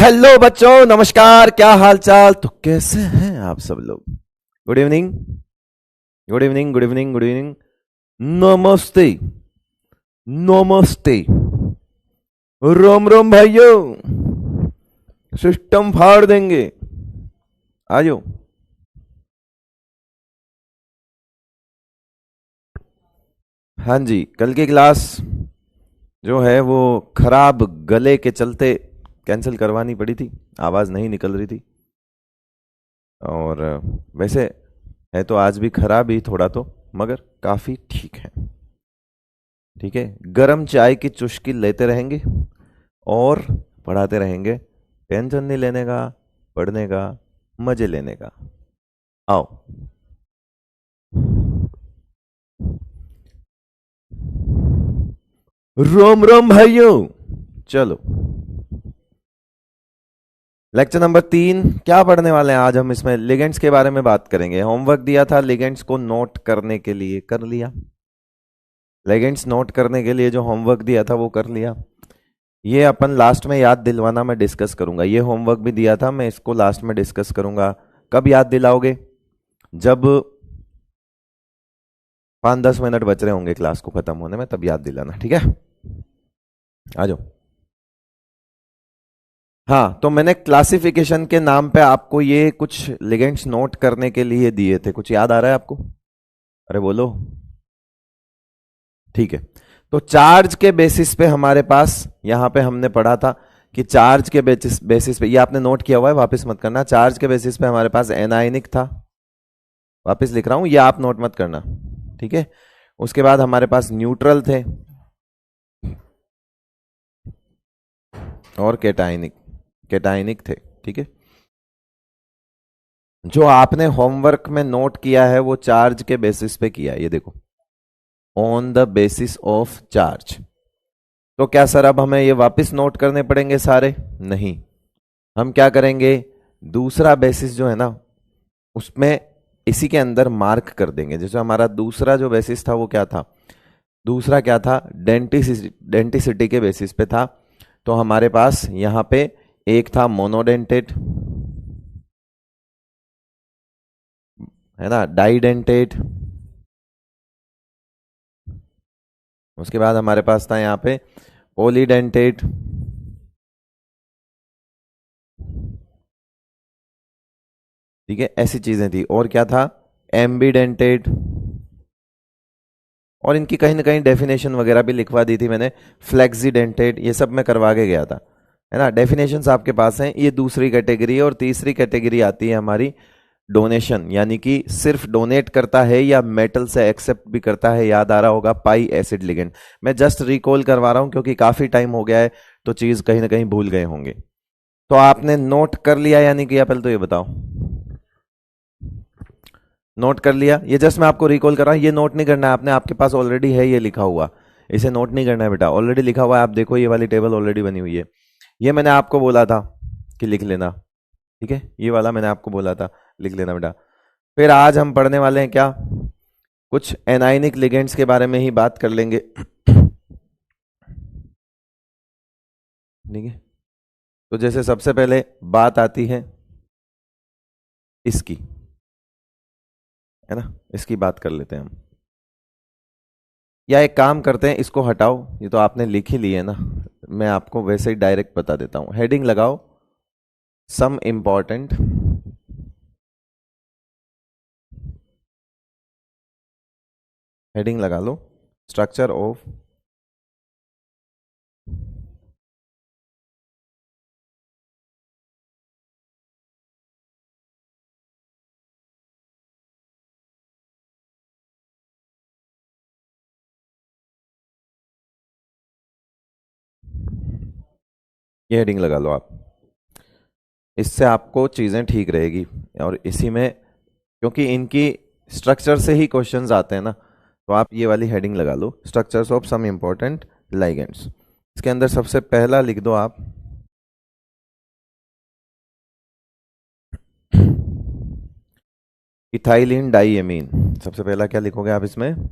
Hello बच्चों, नमस्कार। क्या हाल चाल? तो कैसे हैं आप सब लोग? Good evening, good evening, good evening, good evening. नमस्ते, नमस्ते। रोम रोम भाइयों, सिस्टम फाड़ देंगे। आ जाओ। हाँ जी, कल की क्लास जो है वो खराब गले के चलते कैंसिल करवानी पड़ी थी। आवाज नहीं निकल रही थी। और वैसे है तो आज भी खराब ही थोड़ा तो, मगर काफी ठीक है। ठीक है, गरम चाय की चुस्की लेते रहेंगे और पढ़ाते रहेंगे। टेंशन नहीं लेने का, पढ़ने का, मजे लेने का। आओ। रोम रोम भाइयों, चलो। लेक्चर नंबर 3 क्या पढ़ने वाले हैं आज हम? इसमें लिगेंड्स के बारे में बात करेंगे। होमवर्क दिया था लिगेंड्स को नोट करने के लिए, कर लिया? लिगेंड्स नोट करने के लिए जो होमवर्क दिया था वो कर लिया? ये अपन लास्ट में याद दिलवाना मैं डिस्कस करूंगा। ये होमवर्क भी दिया था, मैं इसको लास्ट में डिस्कस करूंगा। कब याद दिलाओगे? जब 5-10 मिनट बच रहे होंगे क्लास को खत्म होने में, तब याद दिलाना, ठीक है? आ जाओ। हाँ, तो मैंने क्लासिफिकेशन के नाम पे आपको ये कुछ लिगेंड्स नोट करने के लिए दिए थे। कुछ याद आ रहा है आपको? अरे बोलो। ठीक है, तो चार्ज के बेसिस पे हमारे पास यहां पे हमने पढ़ा था कि चार्ज के बेसिस पे, ये आपने नोट किया हुआ है, वापस मत करना। चार्ज के बेसिस पे हमारे पास एनायनिक था। वापस लिख रहा हूं, ये आप नोट मत करना, ठीक है? उसके बाद हमारे पास न्यूट्रल थे और कैटायनिक, कैटायनिक थे, ठीक है? जो आपने होमवर्क में नोट किया है वो चार्ज के बेसिस पे किया है, ये देखो, on the basis of charge. तो क्या सर अब हमें ये वापस नोट करने पड़ेंगे सारे? नहीं, हम क्या करेंगे, दूसरा बेसिस जो है ना उसमें इसी के अंदर मार्क कर देंगे। जैसे हमारा दूसरा जो बेसिस था वो क्या था? दूसरा क्या था? डेंटिसिटी के बेसिस पे था। तो हमारे पास यहां पे एक था मोनोडेंटेट, है ना, डाइडेंटेट। उसके बाद हमारे पास था यहाँ पे पॉलीडेंटेट, ठीक है? ऐसी चीजें थी। और क्या था? एम्बीडेंटेट। और इनकी कहीं ना कहीं डेफिनेशन वगैरह भी लिखवा दी थी मैंने। फ्लेक्सीडेंटेट, ये सब मैं करवा के गया था, है ना? डेफिनेशंस आपके पास हैं। ये दूसरी कैटेगरी है। और तीसरी कैटेगरी आती है हमारी डोनेशन, यानी कि सिर्फ डोनेट करता है या मेटल से एक्सेप्ट भी करता है। याद आ रहा होगा, पाई एसिड लिगेंड। मैं जस्ट रिकॉल करवा रहा हूं क्योंकि काफी टाइम हो गया है, तो चीज कहीं ना कहीं भूल गए होंगे। तो आपने नोट कर लिया या नहीं किया, पहले तो ये बताओ। नोट कर लिया? ये जस्ट मैं आपको रिकॉल कर रहा हूं, ये नोट नहीं करना है आपने, आपके पास ऑलरेडी है ये लिखा हुआ। इसे नोट नहीं करना है बेटा, ऑलरेडी लिखा हुआ है। आप देखो, ये वाली टेबल ऑलरेडी बनी हुई है। ये मैंने आपको बोला था कि लिख लेना, ठीक है? ये वाला मैंने आपको बोला था, लिख लेना बेटा। फिर आज हम पढ़ने वाले हैं क्या? कुछ एनाइनिक लिगेंड्स के बारे में ही बात कर लेंगे, ठीक है? तो जैसे सबसे पहले बात आती है इसकी, है ना? इसकी बात कर लेते हैं हम। या एक काम करते हैं, इसको हटाओ, ये तो आपने लिख ही ली है ना। मैं आपको वैसे ही डायरेक्ट बता देता हूं। हेडिंग लगाओ, सम इंपॉर्टेंट, हेडिंग लगा लो, स्ट्रक्चर ऑफ ये हेडिंग लगा लो आप। इससे आपको चीज़ें ठीक रहेगी। और इसी में, क्योंकि इनकी स्ट्रक्चर से ही क्वेश्चंस आते हैं ना, तो आप ये वाली हेडिंग लगा लो, structures of some important ligands. इसके अंदर सबसे पहला लिख दो आप इथाइलिन डाइएमीन। सबसे पहला क्या लिखोगे आप इसमें?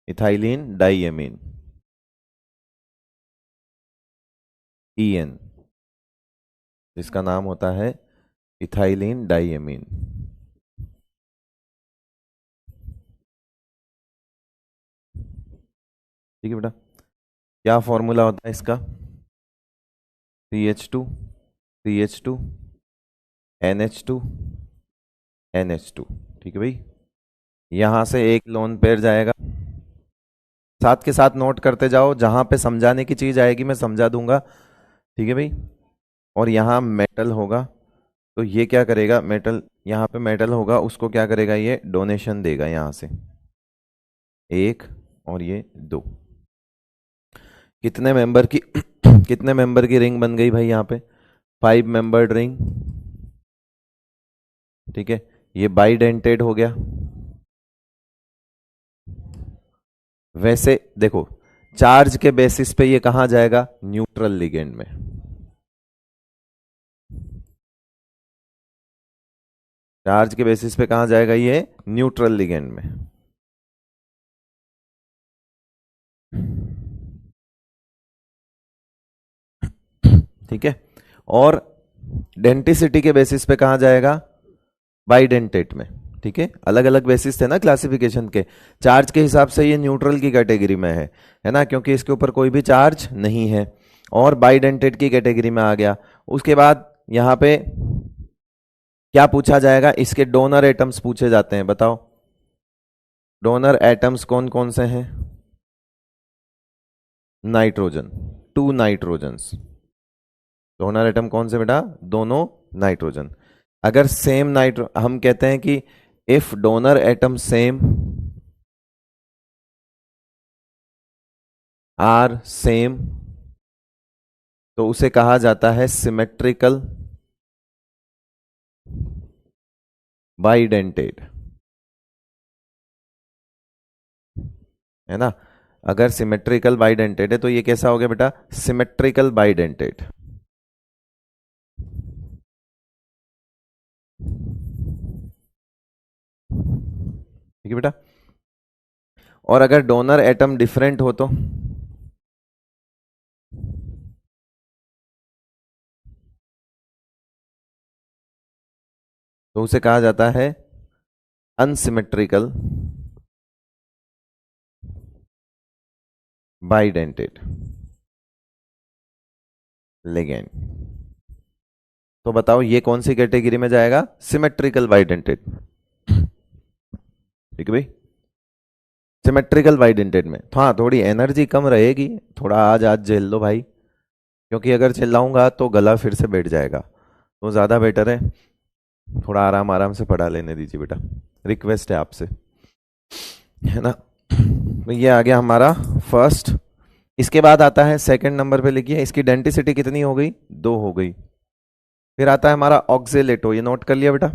Ethylene diamine, EN। जिसका नाम होता है इथाइलिन डाइएमीन। ठीक है बेटा, क्या फॉर्मूला होता है इसका? CH2 CH2 NH2 NH2। ठीक है भाई, यहां से एक लोन पेयर जाएगा, साथ के साथ नोट करते जाओ, जहां पे समझाने की चीज आएगी मैं समझा दूंगा। ठीक है भाई, और यहाँ मेटल होगा, तो ये क्या करेगा, मेटल यहाँ पे मेटल होगा, उसको क्या करेगा, ये डोनेशन देगा यहाँ से, एक और ये दो। कितने मेंबर की कितने मेंबर की रिंग बन गई भाई यहाँ पे? 5 मेंबर्ड रिंग। ठीक है, ये बाइडेंटेड हो गया। वैसे देखो, चार्ज के बेसिस पे ये कहां जाएगा? न्यूट्रल लिगेंड में। चार्ज के बेसिस पे कहां जाएगा ये? न्यूट्रल लिगेंड में। ठीक है, और डेंटिसिटी के बेसिस पे कहां जाएगा? बाइडेंटेट में। ठीक है, अलग अलग बेसिस थे ना क्लासिफिकेशन के, चार्ज के हिसाब से ये न्यूट्रल की कैटेगरी में है ना, क्योंकि इसके ऊपर कोई भी चार्ज नहीं है, और बाइडेंटेट की कैटेगरी में आ गया। उसके बाद यहां पे क्या पूछा जाएगा? इसके डोनर एटम्स पूछे जाते हैं, बताओ डोनर एटम्स कौन कौन से हैं? Nitrogen, 2 nitrogens. डोनर एटम कौन से बेटा? दोनों नाइट्रोजन। अगर सेम नाइट्रो, हम कहते हैं कि if donor atom same are same, तो उसे कहा जाता है सिमेट्रिकल बाइडेंटेड, है ना। अगर सिमेट्रिकल बाइडेंटेड है तो ये कैसा हो गया बेटा? Symmetrical bidentate. ठीक है बेटा, और अगर डोनर एटम डिफरेंट हो तो उसे कहा जाता है अनसिमेट्रिकल बाइडेंटेड लिगेंड। तो बताओ ये कौन सी कैटेगरी में जाएगा? Symmetrical bidentate. ठीक है भाई, सिमेट्रिकल बाइडेंटेड में। तो हाँ, थोड़ी एनर्जी कम रहेगी, थोड़ा आज आज झेल लो भाई, क्योंकि अगर चिल्लाऊंगा तो गला फिर से बैठ जाएगा, तो ज़्यादा बेटर है थोड़ा आराम आराम से पढ़ा लेने दीजिए बेटा, रिक्वेस्ट है आपसे, है ना। तो ये आ गया हमारा फर्स्ट। इसके बाद आता है सेकंड नंबर पे, लिखिए इसकी डेंटिसिटी कितनी हो गई? 2 हो गई। फिर आता है हमारा ऑक्जेलेटो, ये नोट कर लिया बेटा?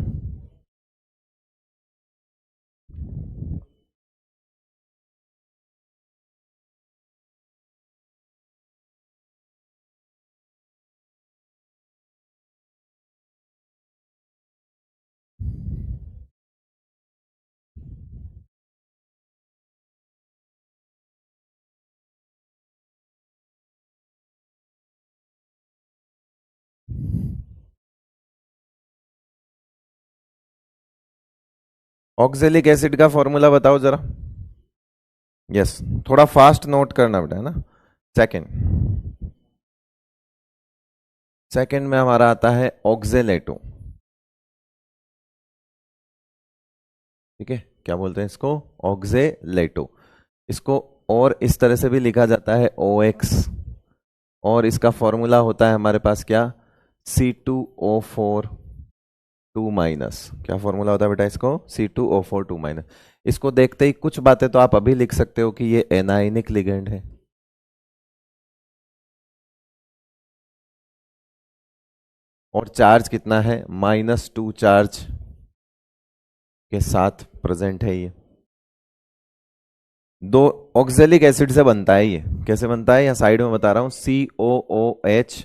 ऑक्जेलिक एसिड का फॉर्मूला बताओ जरा। यस, थोड़ा फास्ट नोट करना बेटा, है ना। सेकंड, सेकंड में हमारा आता है ऑक्जेलेटो। ठीक है, क्या बोलते हैं इसको? ऑक्जेलेटो। इसको और इस तरह से भी लिखा जाता है OX, और इसका फॉर्मूला होता है हमारे पास क्या? C2O4 2 minus. क्या फॉर्मूला होता है बेटा इसको? C2O4 2 minus. इसको देखते ही कुछ बातें तो आप अभी लिख सकते हो कि ये एनाइनिक लिगेंड है, और चार्ज कितना है? -2 चार्ज के साथ प्रेजेंट है ये। दो ऑक्जेलिक एसिड से बनता है ये। कैसे बनता है? या साइड में बता रहा हूं, COOH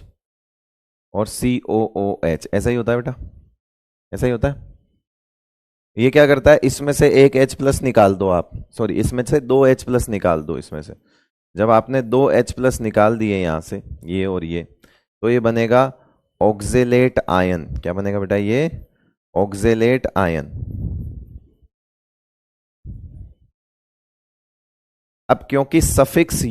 और COOH, ऐसा ही होता है बेटा, ऐसा ही होता है। ये क्या करता है? इसमें से एक H प्लस निकाल दो आप, सॉरी इसमें से 2 H प्लस निकाल दो इसमें से। जब आपने 2 H प्लस निकाल दिए यहां से, ये और ये, तो ये बनेगा ऑक्जेलेट आयन, क्या बनेगा बेटा ये, ऑक्जेलेट आयन। अब क्योंकि सफिक्स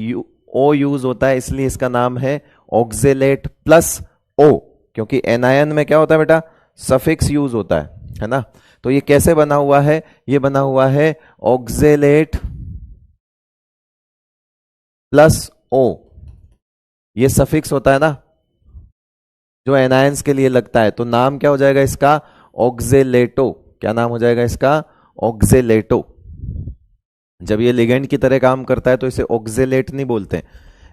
ओ यूज होता है इसलिए इसका नाम है ऑक्जेलेट प्लस ओ, क्योंकि एनायन में क्या होता है बेटा, सफिक्स यूज होता है ना। तो ये कैसे बना हुआ है, ये बना हुआ है ऑक्जेलेट प्लस ओ, ये सफिक्स होता है ना जो एनायंस के लिए लगता है, तो नाम क्या हो जाएगा इसका, ऑक्जेलेटो। क्या नाम हो जाएगा इसका, ऑक्जेलेटो। जब ये लिगेंड की तरह काम करता है तो इसे ऑक्जेलेट नहीं बोलते,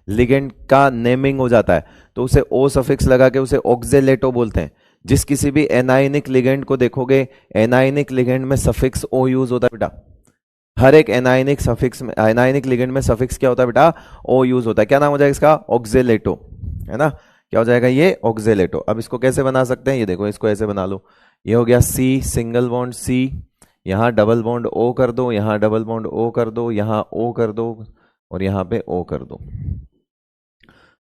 लिगेंड का नेमिंग हो जाता है तो उसे ओ सफिक्स लगा के उसे ऑक्जेलेटो बोलते हैं। जिस किसी भी एनाइनिक लिगेंड को देखोगे, एनाइनिक लिगेंड में सफिक्स ओ यूज होता है बेटा। हर एक एनाइनिक सफिक्स में, एनाइनिक लिगेंड में सफिक्स क्या होता है बेटा, ओ यूज होता है। क्या नाम हो जाएगा इसका, ऑक्जेलेटो, है ना। क्या हो जाएगा ये, ऑक्जेलेटो। अब इसको कैसे बना सकते हैं, ये देखो, इसको ऐसे बना लो, ये हो गया सी, सिंगल बॉन्ड सी, यहां डबल बॉन्ड ओ कर दो, यहां डबल बॉन्ड ओ कर दो, यहां ओ कर दो, और यहां पे ओ कर दो।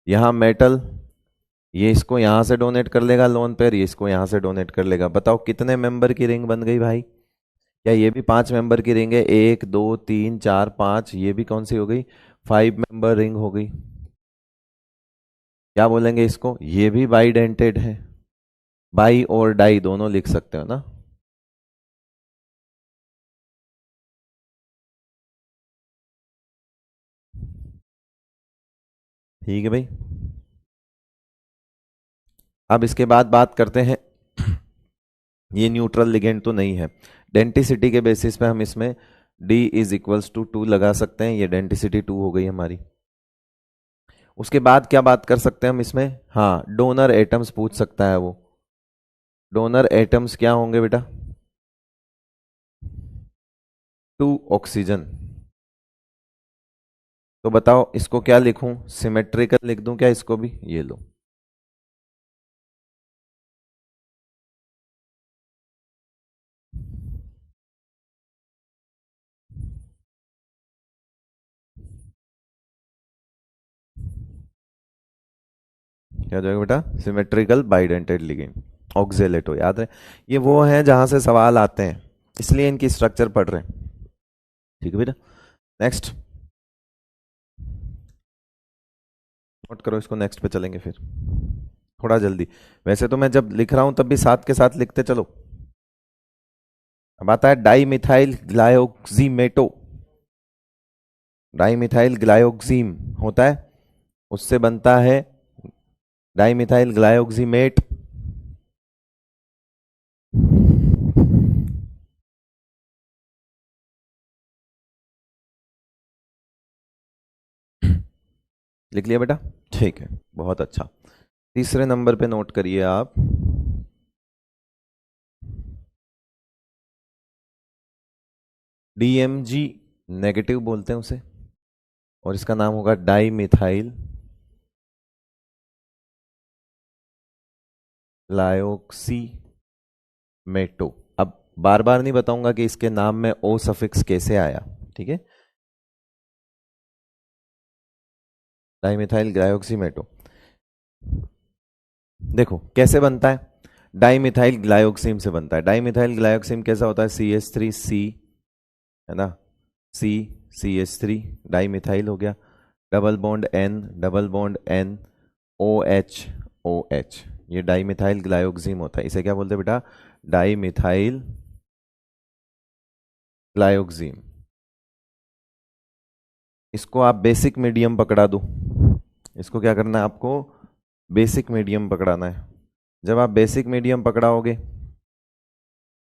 यहां मेटल, ये इसको यहां से डोनेट कर लेगा लोन पेयर, ये इसको यहां से डोनेट कर लेगा। बताओ कितने मेंबर की रिंग बन गई भाई, क्या ये भी 5 मेंबर की रिंग है, 1 2 3 4 5, ये भी कौन सी हो गई, 5 मेंबर रिंग हो गई। क्या बोलेंगे इसको, ये भी बाइडेंटेड है, बाई और डाई दोनों लिख सकते हो ना। ठीक है भाई। अब इसके बाद बात करते हैं, ये न्यूट्रल लिगेंड तो नहीं है, डेंटिसिटी के बेसिस पे हम इसमें D इज इक्वल्स टू 2 लगा सकते हैं, ये डेंटिसिटी 2 हो गई हमारी। उसके बाद क्या बात कर सकते हैं हम इसमें, हाँ डोनर एटम्स पूछ सकता है वो, डोनर एटम्स क्या होंगे बेटा, 2 ऑक्सीजन। तो बताओ इसको क्या लिखूं, सिमेट्रिकल लिख दूं क्या इसको भी, ये लो। क्या हो जाएगा बेटा, सिमेट्रिकल बाइडेंटेड लिगेंड, ऑक्जेलेटो, याद है। ये वो हैं जहां से सवाल आते हैं, इसलिए इनकी स्ट्रक्चर पढ़ रहे हैं। ठीक है बेटा, नेक्स्ट नोट करो इसको, नेक्स्ट पे चलेंगे फिर थोड़ा जल्दी। वैसे तो मैं जब लिख रहा हूं तब भी साथ के साथ लिखते चलो। अब आता है डाई मिथाइल ग्लायोक्सीमेटो, डाई मिथाइल ग्लायोक्सीम होता है, उससे बनता है डाई मिथाइल ग्लायोक्सीमेट। लिख लिया बेटा, ठीक है, बहुत अच्छा। तीसरे नंबर पे नोट करिए आप, DMG नेगेटिव बोलते हैं उसे, और इसका नाम होगा डाई मिथाइल ग्लायोक्सीमेटो। अब बार बार नहीं बताऊंगा कि इसके नाम में ओ सफिक्स कैसे आया, ठीक है, डाई मिथाइल ग्लायोक्सीमेटो। देखो कैसे बनता है, डाई मिथाइल ग्लायोक्सीम से बनता है। डाई मिथाइल ग्लायोक्सीम कैसा होता है, CH3C, है ना, C, CH3, डाई मिथाइल हो गया, double bond N, double bond N, OH, OH, ये डाई मिथाइल ग्लायोक्सीम होता है। इसे क्या बोलते हैं बेटा, डाई मिथाइल ग्लायोक्सीम। इसको आप बेसिक मीडियम पकड़ा दो, इसको क्या करना है आपको, बेसिक मीडियम पकड़ाना है। जब आप बेसिक मीडियम पकड़ाओगे,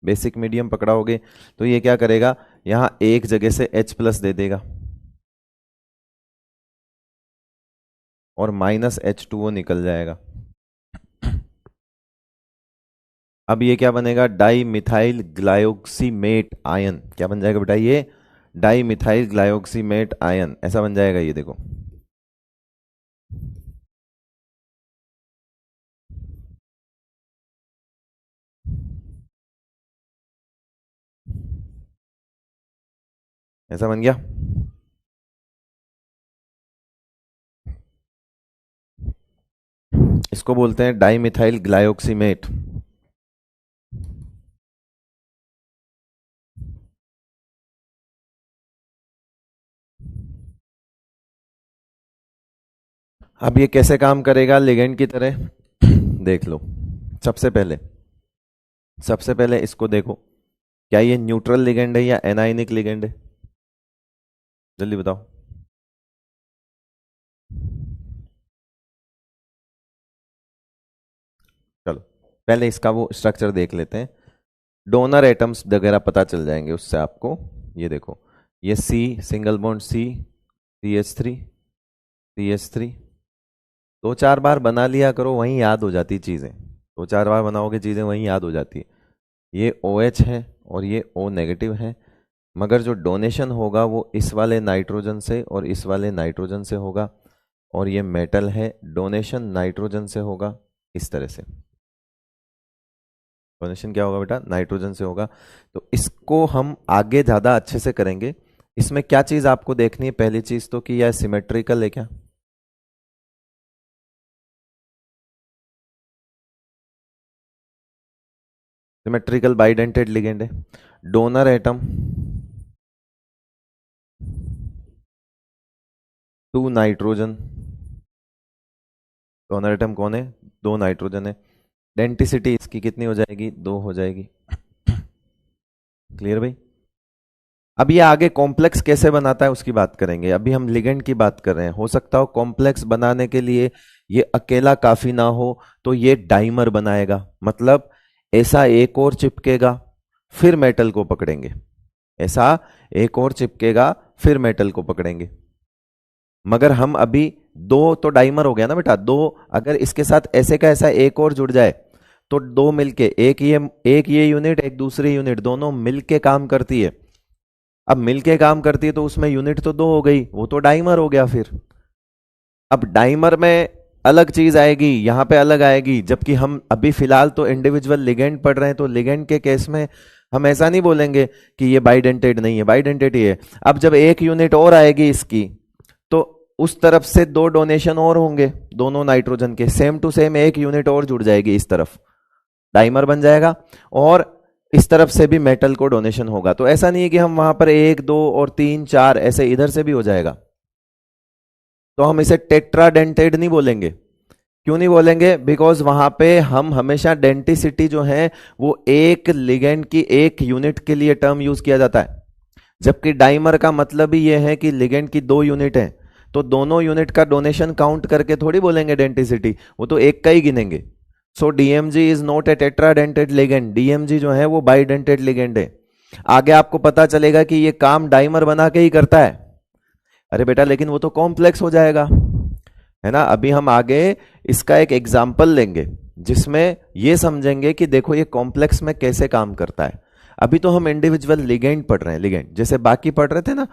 बेसिक मीडियम पकड़ाओगे तो ये क्या करेगा, यहां एक जगह से H प्लस दे देगा और -H2O निकल जाएगा। अब ये क्या बनेगा, डाई मिथाइल ग्लायोक्सीमेट आयन। क्या बन जाएगा बेटा ये, डाई मिथाइल ग्लायोक्सीमेट आयन, ऐसा बन जाएगा ये देखो। ऐसा बन गया। इसको बोलते हैं डाइमिथाइल ग्लाइऑक्सीमेट। अब ये कैसे काम करेगा लिगेंड की तरह, देख लो। सबसे पहले सबसे पहले इसको देखो, क्या ये न्यूट्रल लिगेंड है या एनाइनिक लिगेंड है? जल्दी बताओ। चलो पहले इसका वो स्ट्रक्चर देख लेते हैं। डोनर एटम्स वगैरह पता चल जाएंगे उससे आपको। ये देखो, ये सी, single bond C, CH3, CH3। दो चार बार बना लिया करो, वहीं याद हो जाती चीज़ें। दो चार बार बनाओगे चीज़ें वहीं याद हो जाती है। ये OH है और ये O नेगेटिव है, मगर जो डोनेशन होगा वो इस वाले नाइट्रोजन से और इस वाले नाइट्रोजन से होगा। और ये मेटल है, डोनेशन नाइट्रोजन से होगा, इस तरह से। डोनेशन क्या होगा बेटा? नाइट्रोजन से होगा। तो इसको हम आगे ज़्यादा अच्छे से करेंगे। इसमें क्या चीज़ आपको देखनी है? पहली चीज़ तो कि यह सिमेट्रिकल है क्या? सिमेट्रिकल बाइडेंटेड लिगेंड है। Donor atom 2 nitrogen. Donor atom कौन है? 2 नाइट्रोजन है। डेंटिसिटी इसकी कितनी हो जाएगी? 2 हो जाएगी। क्लियर भाई? अब ये आगे कॉम्प्लेक्स कैसे बनाता है उसकी बात करेंगे। अभी हम लिगेंड की बात कर रहे हैं। हो सकता हो कॉम्प्लेक्स बनाने के लिए ये अकेला काफी ना हो, तो ये डाइमर बनाएगा। मतलब ऐसा एक और चिपकेगा, फिर मेटल को पकड़ेंगे। ऐसा एक और चिपकेगा, फिर मेटल को पकड़ेंगे। मगर हम अभी दो तो डाइमर हो गया ना बेटा, दो। अगर इसके साथ ऐसे का ऐसा एक और जुड़ जाए तो दो मिलके, एक ये यूनिट, एक दूसरी यूनिट, दोनों मिलके काम करती है। अब मिलके काम करती है तो उसमें यूनिट तो दो हो गई, वो तो डाइमर हो गया फिर। अब डाइमर में अलग चीज आएगी, यहां पे अलग आएगी। जबकि हम अभी फिलहाल तो इंडिविजुअल लिगेंड पढ़ रहे हैं, तो लिगेंड के केस में हम ऐसा नहीं बोलेंगे कि ये बाइडेंटेड नहीं है, बाइडेंटेड ही है। अब जब एक यूनिट और आएगी इसकी, तो उस तरफ से दो डोनेशन और होंगे, दोनों नाइट्रोजन के सेम टू सेम एक यूनिट और जुड़ जाएगी इस तरफ, डाइमर बन जाएगा। और इस तरफ से भी मेटल को डोनेशन होगा। तो ऐसा नहीं है कि हम वहां पर एक दो और तीन चार, ऐसे इधर से भी हो जाएगा। तो हम इसे टेट्राडेंटेड नहीं बोलेंगे। क्यों नहीं बोलेंगे? बिकॉज वहां पे हम हमेशा डेंटिसिटी जो है वो एक लिगेंड की एक यूनिट के लिए टर्म यूज किया जाता है। जबकि डाइमर का मतलब ही यह है कि लिगेंड की दो यूनिट है, तो दोनों यूनिट का डोनेशन काउंट करके थोड़ी बोलेंगे डेंटिसिटी, वो तो एक का ही गिनेंगे। So DMG is not a tetradentate ligand. DMG जो है वो बाइडेंटेड लिगेंड है। आगे आपको पता चलेगा कि ये काम डाइमर बना के ही करता है। अरे बेटा लेकिन वो तो कॉम्प्लेक्स हो जाएगा, है ना। अभी हम आगे इसका एक एग्जाम्पल लेंगे जिसमें ये समझेंगे कि देखो ये कॉम्प्लेक्स में कैसे काम करता है। अभी तो हम इंडिविजुअल लिगेंड पढ़ रहे हैं, लिगेंड जैसे बाकी पढ़ रहे थे ना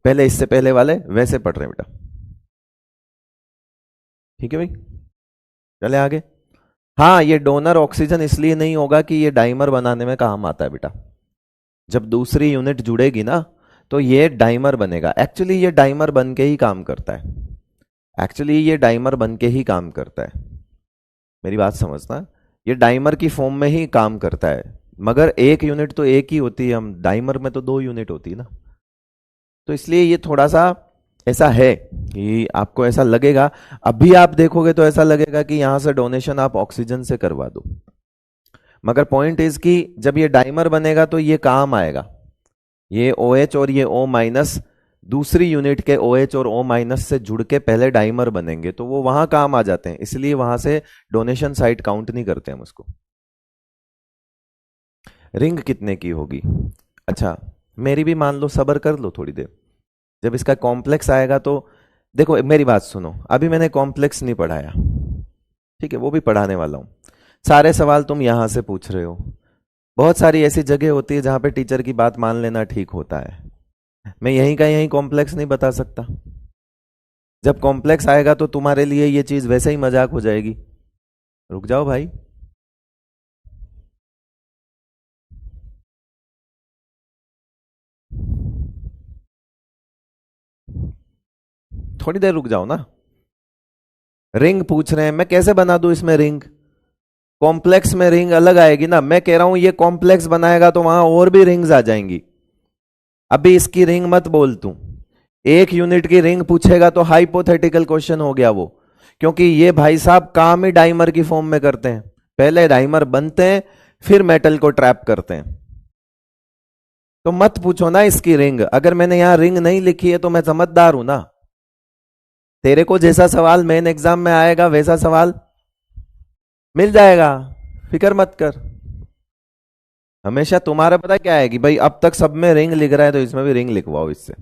पहले, इससे पहले वाले, वैसे पढ़ रहे हैं बेटा। ठीक है भाई, चले आगे। हाँ, ये डोनर ऑक्सीजन इसलिए नहीं होगा कि ये डाइमर बनाने में काम आता है बेटा। जब दूसरी यूनिट जुड़ेगी ना तो ये डाइमर बनेगा। एक्चुअली ये डाइमर बन के ही काम करता है। एक्चुअली ये डाइमर बन के ही काम करता है। मेरी बात समझना, ये डाइमर की फॉर्म में ही काम करता है। मगर एक यूनिट तो एक ही होती है, हम डाइमर में तो दो यूनिट होती है ना। तो इसलिए ये थोड़ा सा ऐसा है कि आपको ऐसा लगेगा, अभी आप देखोगे तो ऐसा लगेगा कि यहां से डोनेशन आप ऑक्सीजन से करवा दो। मगर पॉइंट इज कि जब ये डाइमर बनेगा तो ये काम आएगा। ये OH और ये O माइनस दूसरी यूनिट के OH और O माइनस से जुड़ के पहले डाइमर बनेंगे, तो वो वहां काम आ जाते हैं। इसलिए वहां से डोनेशन साइट काउंट नहीं करते हम उसको। रिंग कितने की होगी? अच्छा, मेरी भी मान लो, सबर कर लो थोड़ी देर। जब इसका कॉम्प्लेक्स आएगा तो देखो, मेरी बात सुनो। अभी मैंने कॉम्प्लेक्स नहीं पढ़ाया, ठीक है, वो भी पढ़ाने वाला हूं। सारे सवाल तुम यहां से पूछ रहे हो। बहुत सारी ऐसी जगह होती है जहां पे टीचर की बात मान लेना ठीक होता है। मैं यहीं का यहीं कॉम्प्लेक्स नहीं बता सकता। जब कॉम्प्लेक्स आएगा तो तुम्हारे लिए ये चीज वैसे ही मजाक हो जाएगी। रुक जाओ भाई, थोड़ी देर रुक जाओ ना। रिंग पूछ रहे हैं, मैं कैसे बना दूं इसमें रिंग? कॉम्प्लेक्स में रिंग अलग आएगी ना, मैं कह रहा हूं ये कॉम्प्लेक्स बनाएगा तो वहां और भी रिंग्स आ जाएंगी। अभी इसकी रिंग मत बोल तू, 1 यूनिट की रिंग पूछेगा तो हाइपोथेटिकल क्वेश्चन हो गया वो, क्योंकि ये भाई साहब काम ही डाइमर की फॉर्म में करते हैं। पहले डाइमर बनते हैं, फिर मेटल को ट्रैप करते हैं। तो मत पूछो ना इसकी रिंग, अगर मैंने यहां रिंग नहीं लिखी है तो मैं समझदार हूं ना। तेरे को जैसा सवाल मेन एग्जाम में आएगा वैसा सवाल मिल जाएगा, फिक्र मत कर। हमेशा तुम्हारा पता क्या है कि भाई अब तक सब में रिंग लिख रहा है तो इसमें भी रिंग लिखवाओ इससे।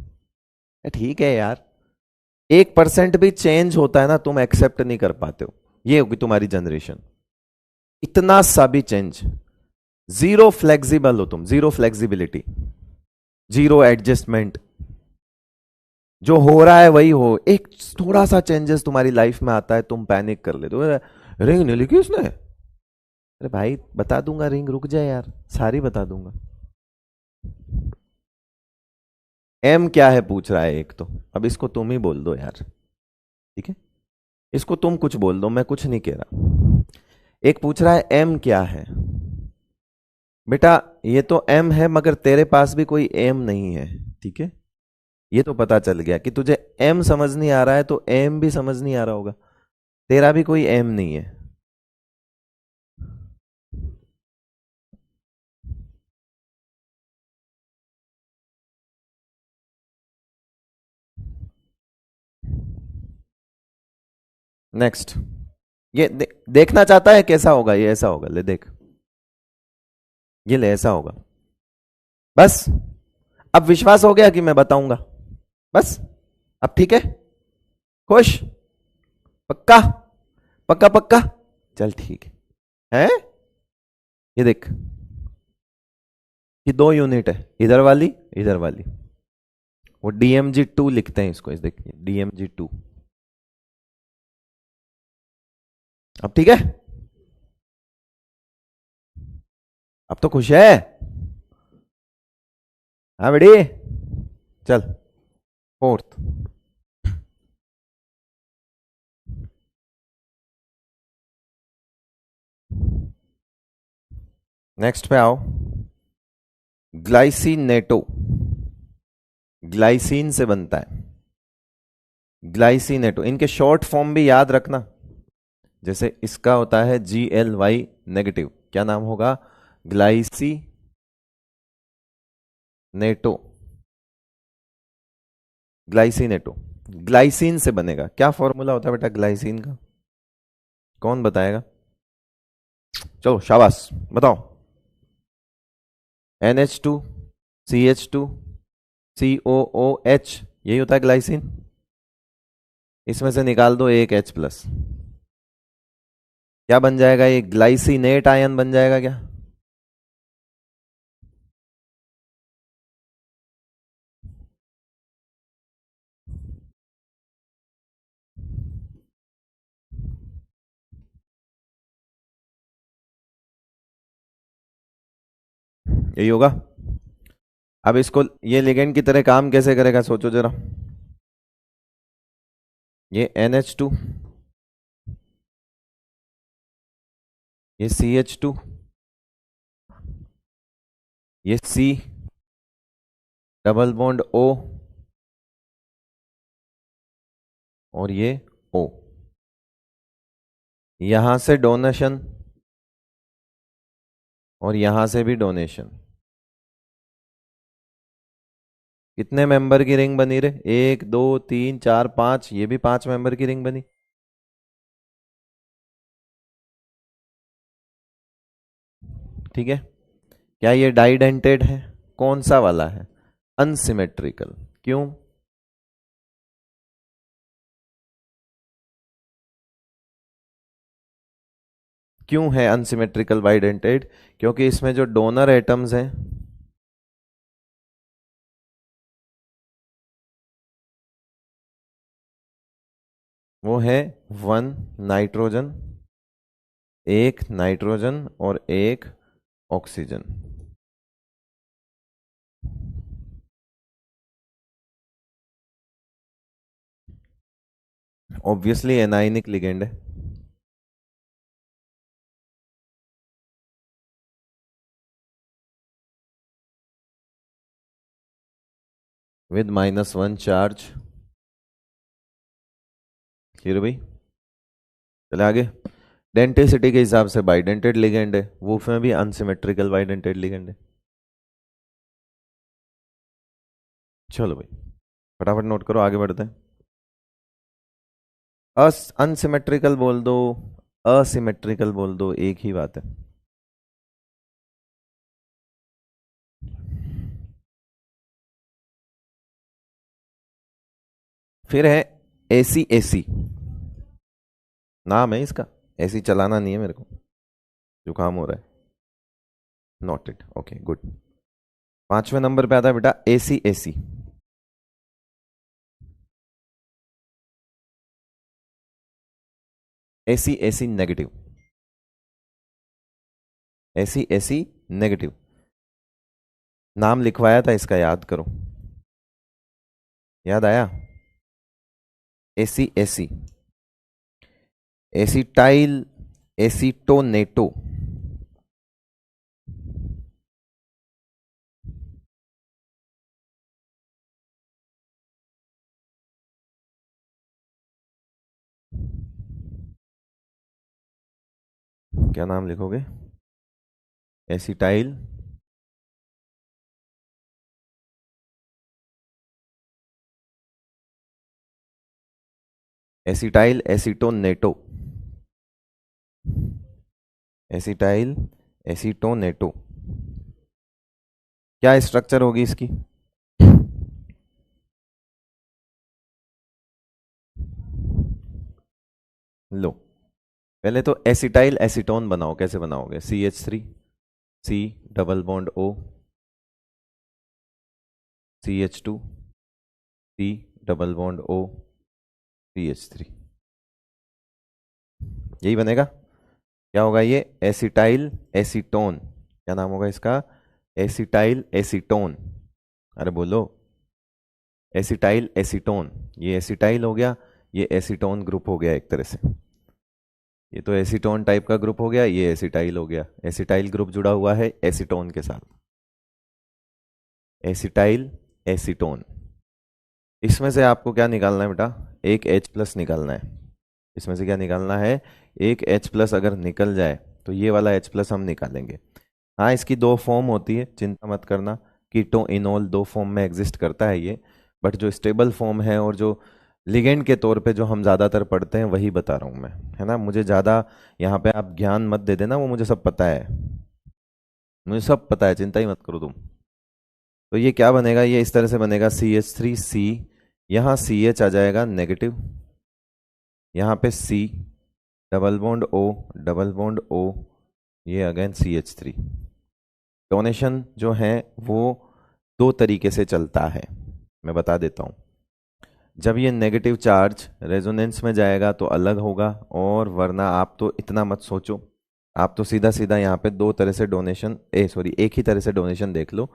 ठीक है यार, 1% भी चेंज होता है ना, तुम एक्सेप्ट नहीं कर पाते हो। ये होगी तुम्हारी जनरेशन, इतना सा भी चेंज, जीरो फ्लेक्सिबल हो तुम, जीरो फ्लेक्सिबिलिटी, जीरो एडजस्टमेंट। जो हो रहा है वही हो, एक थोड़ा सा चेंजेस तुम्हारी लाइफ में आता है तुम पैनिक कर लेते हो, रिंग नहीं लिखी उसने। अरे भाई बता दूंगा रिंग, रुक जाए यार, सारी बता दूंगा। एम क्या है पूछ रहा है एक तो, अब इसको तुम ही बोल दो यार, ठीक है? इसको तुम कुछ बोल दो, मैं कुछ नहीं कह रहा। एक पूछ रहा है एम क्या है। बेटा ये तो एम है मगर तेरे पास भी कोई एम नहीं है, ठीक है? ये तो पता चल गया कि तुझे एम समझ नहीं आ रहा है तो एम भी समझ नहीं आ रहा होगा, तेरा भी कोई एम नहीं है। नेक्स्ट, ये देखना चाहता है कैसा होगा, ये ऐसा होगा, ले देख, ये ले ऐसा होगा। बस, अब विश्वास हो गया कि मैं बताऊंगा, बस अब ठीक है, खुश, पक्का, पक्का पक्का, चल ठीक है। ये देख, ये 2 यूनिट है, इधर वाली, वो DMG2 लिखते हैं इसको, इस देखिए DMG2। अब ठीक है, अब तो खुश है। हाँ बेटी, चल फोर्थ। नेक्स्ट पे आओ, ग्लाइसिनेटो, ग्लाइसिन से बनता है, ग्लाइसिनेटो। इनके शॉर्ट फॉर्म भी याद रखना, जैसे इसका होता है GLY-, क्या नाम होगा? ग्लाइसिनेटो। ग्लाइसिनेटो, ग्लाइसिन से बनेगा। क्या फॉर्मूला होता है बेटा ग्लाइसिन का, कौन बताएगा? चलो शाबाश, बताओ। NH2CH2COOH, यही होता है ग्लाइसिन। इसमें से निकाल दो एक H+, क्या बन जाएगा? ये ग्लाइसिनेट आयन बन जाएगा क्या? यही होगा। अब इसको, ये लिगेंड की तरह काम कैसे करेगा सोचो जरा। ये NH2, ये CH2, ये C, डबल बॉन्ड O, और ये O, यहां से डोनेशन और यहां से भी डोनेशन। कितने मेंबर की रिंग बनी रे? 1 2 3 4 5, ये भी 5 मेंबर की रिंग बनी। ठीक है, क्या ये डाइडेंटेड है? कौन सा वाला है? अनसिमेट्रिकल। क्यों? क्यों है अनसिमेट्रिकल बाइडेंटेड? क्योंकि इसमें जो डोनर एटम्स हैं वो है 1 नाइट्रोजन, एक नाइट्रोजन और एक ऑक्सीजन। ऑब्वियसली एनाइनिक लिगेंड है। With -1 charge. क्लियर भाई? चले आगे। डेंटिसिटी के हिसाब से बाइडेंटेड लिगेंड है, वुल्फ में भी अनसिमेट्रिकल बाइडेंटेड लिगेंड है। चलो भाई फटाफट नोट करो, आगे बढ़ते हैं। अनसिमेट्रिकल बोल दो, असिमेट्रिकल बोल दो, एक ही बात है। फिर है एसी एसी, नाम है इसका, एसी चलाना नहीं है मेरे को, जुकाम हो रहा है। Note it, okay good. 5वें नंबर पे आता है बेटा AC AC. AC AC negative, AC AC negative. नाम लिखवाया था इसका, याद करो, याद आया? AC AC, acetyl acetonato. क्या नाम लिखोगे? Acetyl acetyl acetonato, acetyl acetonato. क्या स्ट्रक्चर होगी इसकी? लो, पहले तो एसिटाइल एसीटोन बनाओ। कैसे बनाओगे? CH3 C double bond O, CH2 C double bond O, CH3, यही बनेगा। क्या होगा ये? Acetyl acetone. क्या नाम होगा इसका? Acetyl acetone. अरे बोलो, एसिटाइल एसीटोन। ये एसिटाइल हो गया, ये एसीटोन ग्रुप हो गया एक तरह से। ये तो एसीटोन टाइप का ग्रुप हो गया, ये एसिटाइल हो गया। एसिटाइल ग्रुप जुड़ा हुआ है एसीटोन के साथ, एसिटाइल एसीटोन। इसमें से आपको क्या निकालना है बेटा? एक H+ निकालना है। इसमें से क्या निकालना है? एक H+ अगर निकल जाए तो ये वाला H+ हम निकालेंगे। हाँ, इसकी दो फॉर्म होती है, चिंता मत करना। कीटो इनोल दो फॉर्म में एग्जिस्ट करता है ये, बट जो स्टेबल फॉर्म है और जो लिगेंड के तौर पे जो हम ज़्यादातर पढ़ते हैं वही बता रहा हूँ मैं, है ना। मुझे ज़्यादा यहाँ पे आप ज्ञान मत दे देना, वो मुझे सब पता है, मुझे सब पता है, चिंता ही मत करो तुम। तो ये क्या बनेगा? ये इस तरह से बनेगा CH3C, यहाँ CH आ जाएगा नेगेटिव, यहाँ पे C double bond O double bond O, ये अगेन CH3। डोनेशन जो है वो दो तरीके से चलता है, मैं बता देता हूँ। जब ये नेगेटिव चार्ज रेजोनेंस में जाएगा तो अलग होगा, और वरना आप तो इतना मत सोचो, आप तो सीधा सीधा यहाँ पे दो तरह से डोनेशन, एक ही तरह से डोनेशन देख लो।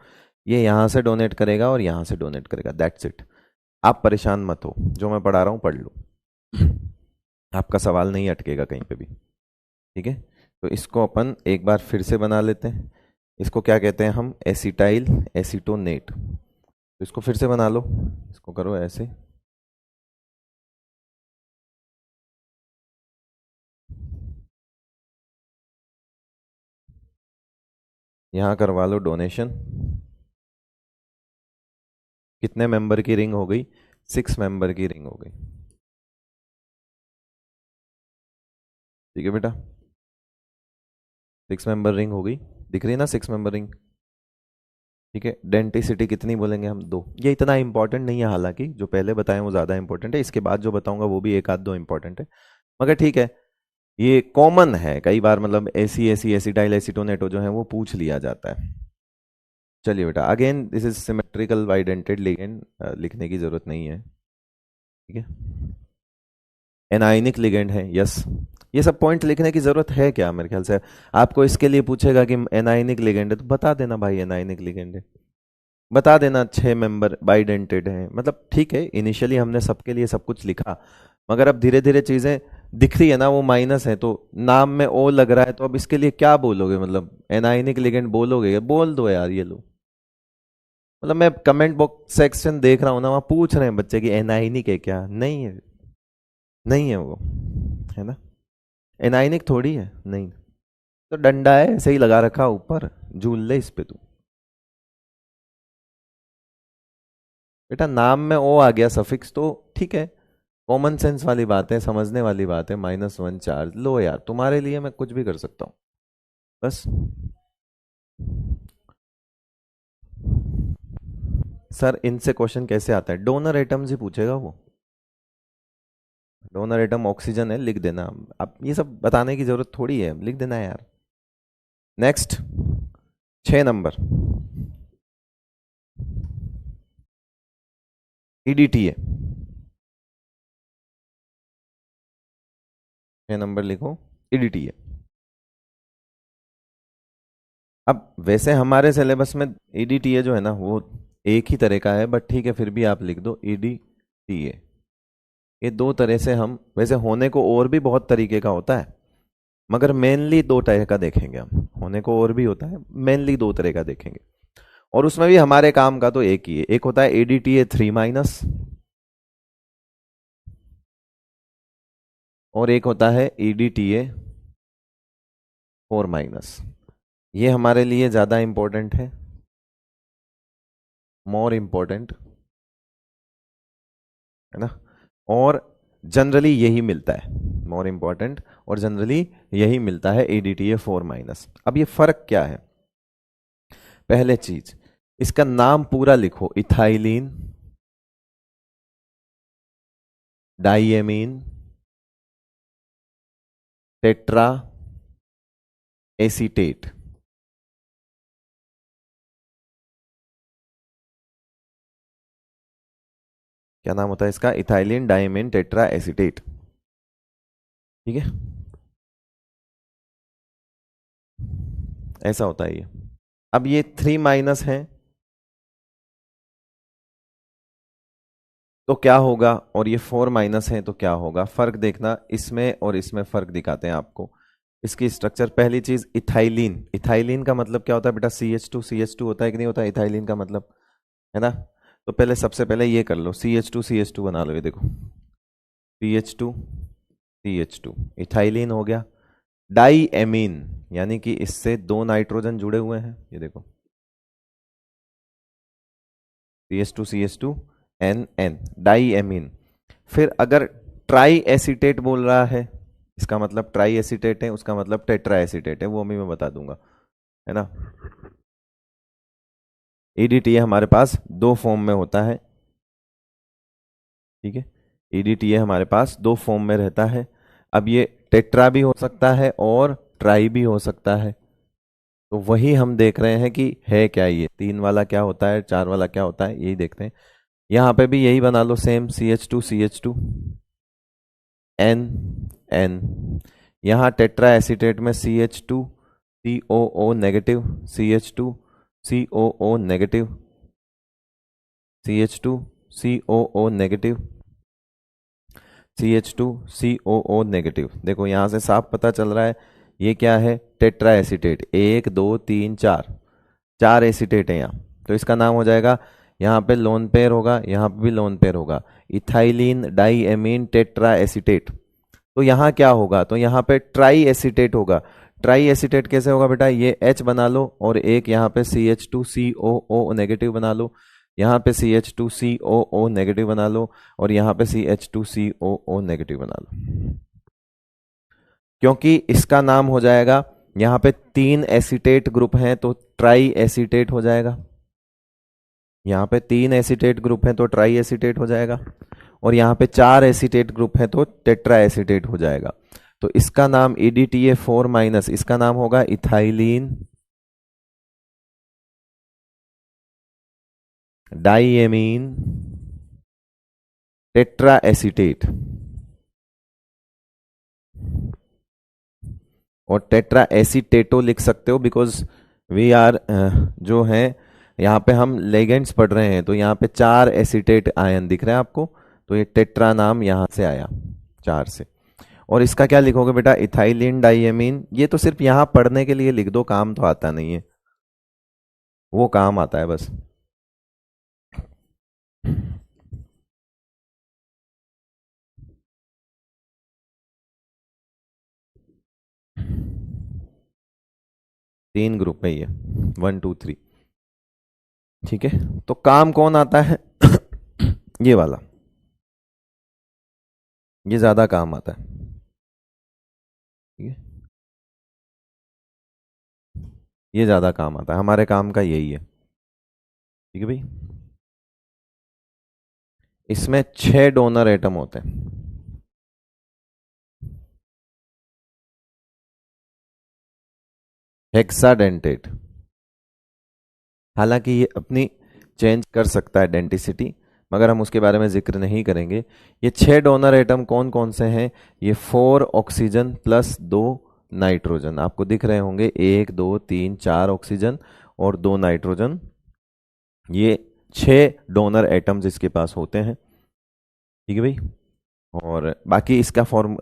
ये यहाँ से डोनेट करेगा और यहाँ से डोनेट करेगा, दैट्स इट। आप परेशान मत हो, जो मैं पढ़ा रहा हूँ पढ़ लो, आपका सवाल नहीं अटकेगा कहीं पे भी, ठीक है। तो इसको अपन एक बार फिर से बना लेते हैं। इसको क्या कहते हैं हम? एसिटाइल एसीटोनेट। तो इसको फिर से बना लो, इसको करो ऐसे, यहाँ करवा लो डोनेशन। कितने मेंबर की रिंग हो गई? 6 मेंबर की रिंग हो गई, ठीक है बेटा। 6 मेंबर रिंग हो गई, दिख रही है ना 6 मेंबर रिंग, ठीक है। डेंटिसिटी कितनी बोलेंगे हम? 2। ये इतना इंपॉर्टेंट नहीं है, हालांकि जो पहले बताएं वो ज़्यादा इंपॉर्टेंट है, इसके बाद जो बताऊंगा वो भी एक आध दो इंपॉर्टेंट है, मगर ठीक है, ये कॉमन है। कई बार मतलब एसी एसी एसिटाइल एसीटोनेटो जो है वो पूछ लिया जाता है। चलिए बेटा, again this is symmetrical bidentate ligand, लिखने की जरूरत नहीं है, ठीक है। एनाइनिक लिगेंड है, यस। ये सब पॉइंट लिखने की जरूरत है क्या? मेरे ख्याल से आपको इसके लिए पूछेगा कि एनाइनिक लिगेंड है तो बता देना भाई एनाइनिक लिगेंड है, बता देना 6 मेंबर बाइडेंटेड हैं, मतलब ठीक है। इनिशियली हमने सबके लिए सब कुछ लिखा, मगर अब धीरे धीरे चीजें दिख रही है ना, वो माइनस है, तो नाम में ओ लग रहा है, तो अब इसके लिए क्या बोलोगे, मतलब एनाइनिक लिगेंड बोलोगे? बोल दो यार ये लो। मतलब मैं कमेंट बॉक्स सेक्शन देख रहा हूँ ना, वहां पूछ रहे हैं बच्चे कि एनाइनिक है क्या? नहीं है, नहीं है वो, है ना? एनाइनिक थोड़ी है, नहीं। तो डंडा है ऐसे ही लगा रखा ऊपर, झूल ले इस पे तू। बेटा नाम में ओ आ गया सफिक्स तो ठीक है, कॉमन सेंस वाली बात है, समझने वाली बात है। -1 चार्ज लो यार, तुम्हारे लिए मैं कुछ भी कर सकता हूँ बस। सर इनसे क्वेश्चन कैसे आता है? डोनर एटम्स ही पूछेगा वो। डोनर एटम ऑक्सीजन है, लिख देना। अब ये सब बताने की जरूरत थोड़ी है, लिख देना है यार। Next 6 number, EDTA. 6 नंबर लिखो, ईडीटीए। अब वैसे हमारे सिलेबस में ईडीटीए जो है ना वो एक ही तरह का है, बट ठीक है फिर भी आप लिख दो ईडीटीए। ये दो तरह से हम, वैसे होने को और भी बहुत तरीके का होता है, मगर मेनली दो तरह का देखेंगे हम। होने को और भी होता है, मेनली दो तरह का देखेंगे। और उसमें भी हमारे काम का तो एक ही है। एक होता है एडीटीए 3 माइनस, और एक होता है ईडीटीए 4 माइनस। ये हमारे लिए ज्यादा इंपॉर्टेंट है, मोर इंपॉर्टेंट, है ना? और जनरली यही मिलता है, मोर इंपॉर्टेंट, और जनरली यही मिलता है एडीटीए 4 माइनस। अब ये फर्क क्या है? पहले चीज, इसका नाम पूरा लिखो, इथाइलिन डाइएमीन टेट्रा एसीटेट। क्या नाम होता है इसका? Ethylene diamine tetra acetate. ठीक है, ऐसा होता है ये। अब ये 3 माइनस है तो क्या होगा, और ये 4 माइनस है तो क्या होगा? फर्क देखना, इसमें और इसमें फर्क दिखाते हैं आपको। इसकी स्ट्रक्चर, पहली चीज इथाइलिन। इथाइलिन का मतलब क्या होता है बेटा? CH2 होता है कि नहीं होता इथाइलिन का मतलब, है ना? तो पहले सबसे पहले ये कर लो, CH2 बना लो। ये देखो CH2 इथाइलिन हो गया। डाई एमीन, यानी कि इससे दो नाइट्रोजन जुड़े हुए हैं, ये देखो CH2 NN, डाई एमीन। फिर अगर ट्राई एसीटेट बोल रहा है, इसका मतलब ट्राई एसीटेट है, उसका मतलब टेट्रा एसीटेट है, वो अभी मैं बता दूंगा, है ना? ईडीटीए हमारे पास दो फॉर्म में होता है, ठीक है? ईडीटीए हमारे पास दो फॉर्म में रहता है। अब ये टेट्रा भी हो सकता है और ट्राई भी हो सकता है, तो वही हम देख रहे हैं कि है क्या ये, 3 वाला क्या होता है, 4 वाला क्या होता है, यही देखते हैं। यहाँ पे भी यही बना लो सेम, CH2 N N। यहाँ टेट्रा एसीटेट में CH2COO negative, CH2COO negative, CH2COO negative, CH2COO negative. देखो यहाँ से साफ पता चल रहा है ये क्या है, टेट्रा एसीटेट। 1 2 3 4, 4 एसीटेट है यहाँ, तो इसका नाम हो जाएगा, यहाँ पे लोन पेयर होगा, यहाँ पे भी लोन पेयर होगा, इथाइलिन डाइएमीन टेट्रा एसीटेट। तो यहाँ क्या होगा, तो यहाँ पे ट्राई एसीटेट होगा। ट्राई एसीटेट कैसे होगा बेटा? ये H बना लो और एक यहाँ पे CH2COO नेगेटिव बना लो, यहाँ पे CH2COO नेगेटिव बना लो, और यहाँ पे CH2COO नेगेटिव बना लो, क्योंकि इसका नाम हो जाएगा, यहाँ पे 3 एसीटेट ग्रुप हैं तो ट्राई एसीटेट हो जाएगा। यहाँ पे 3 एसीटेट ग्रुप हैं तो ट्राई एसीटेट हो जाएगा, और यहाँ पे 4 एसीटेट ग्रुप हैं तो टेट्रा एसीटेट हो जाएगा। तो इसका नाम EDTA 4 माइनस, इसका नाम होगा इथाइलिन डाइएमीन टेट्रा एसीटेट। और टेट्रा एसीटेटो लिख सकते हो, बिकॉज वी आर जो है यहाँ पे हम लेगेंड्स पढ़ रहे हैं, तो यहाँ पे 4 एसीटेट आयन दिख रहे हैं आपको, तो ये टेट्रा नाम यहाँ से आया। 4 से। और इसका क्या लिखोगे बेटा, इथाइलिन डाइएमीन। ये तो सिर्फ यहां पढ़ने के लिए लिख दो, काम तो आता नहीं है, वो काम आता है बस। तीन ग्रुप है ये, 1 2 3। ठीक है, तो काम कौन आता है ये वाला, ये ज्यादा काम आता है। ठीक है, ये ज्यादा काम आता है, हमारे काम का यही है। ठीक है भाई, इसमें 6 डोनर एटम होते हैं। हेक्साडेंटेट, हालांकि ये अपनी चेंज कर सकता है डेंटिसिटी, मगर हम उसके बारे में जिक्र नहीं करेंगे। ये 6 डोनर एटम कौन कौन से हैं, ये 4 ऑक्सीजन प्लस 2 नाइट्रोजन, आपको दिख रहे होंगे, 1 2 3 4 ऑक्सीजन और 2 नाइट्रोजन, ये 6 डोनर एटम्स इसके पास होते हैं। ठीक है भाई, और बाकी इसका फॉर्म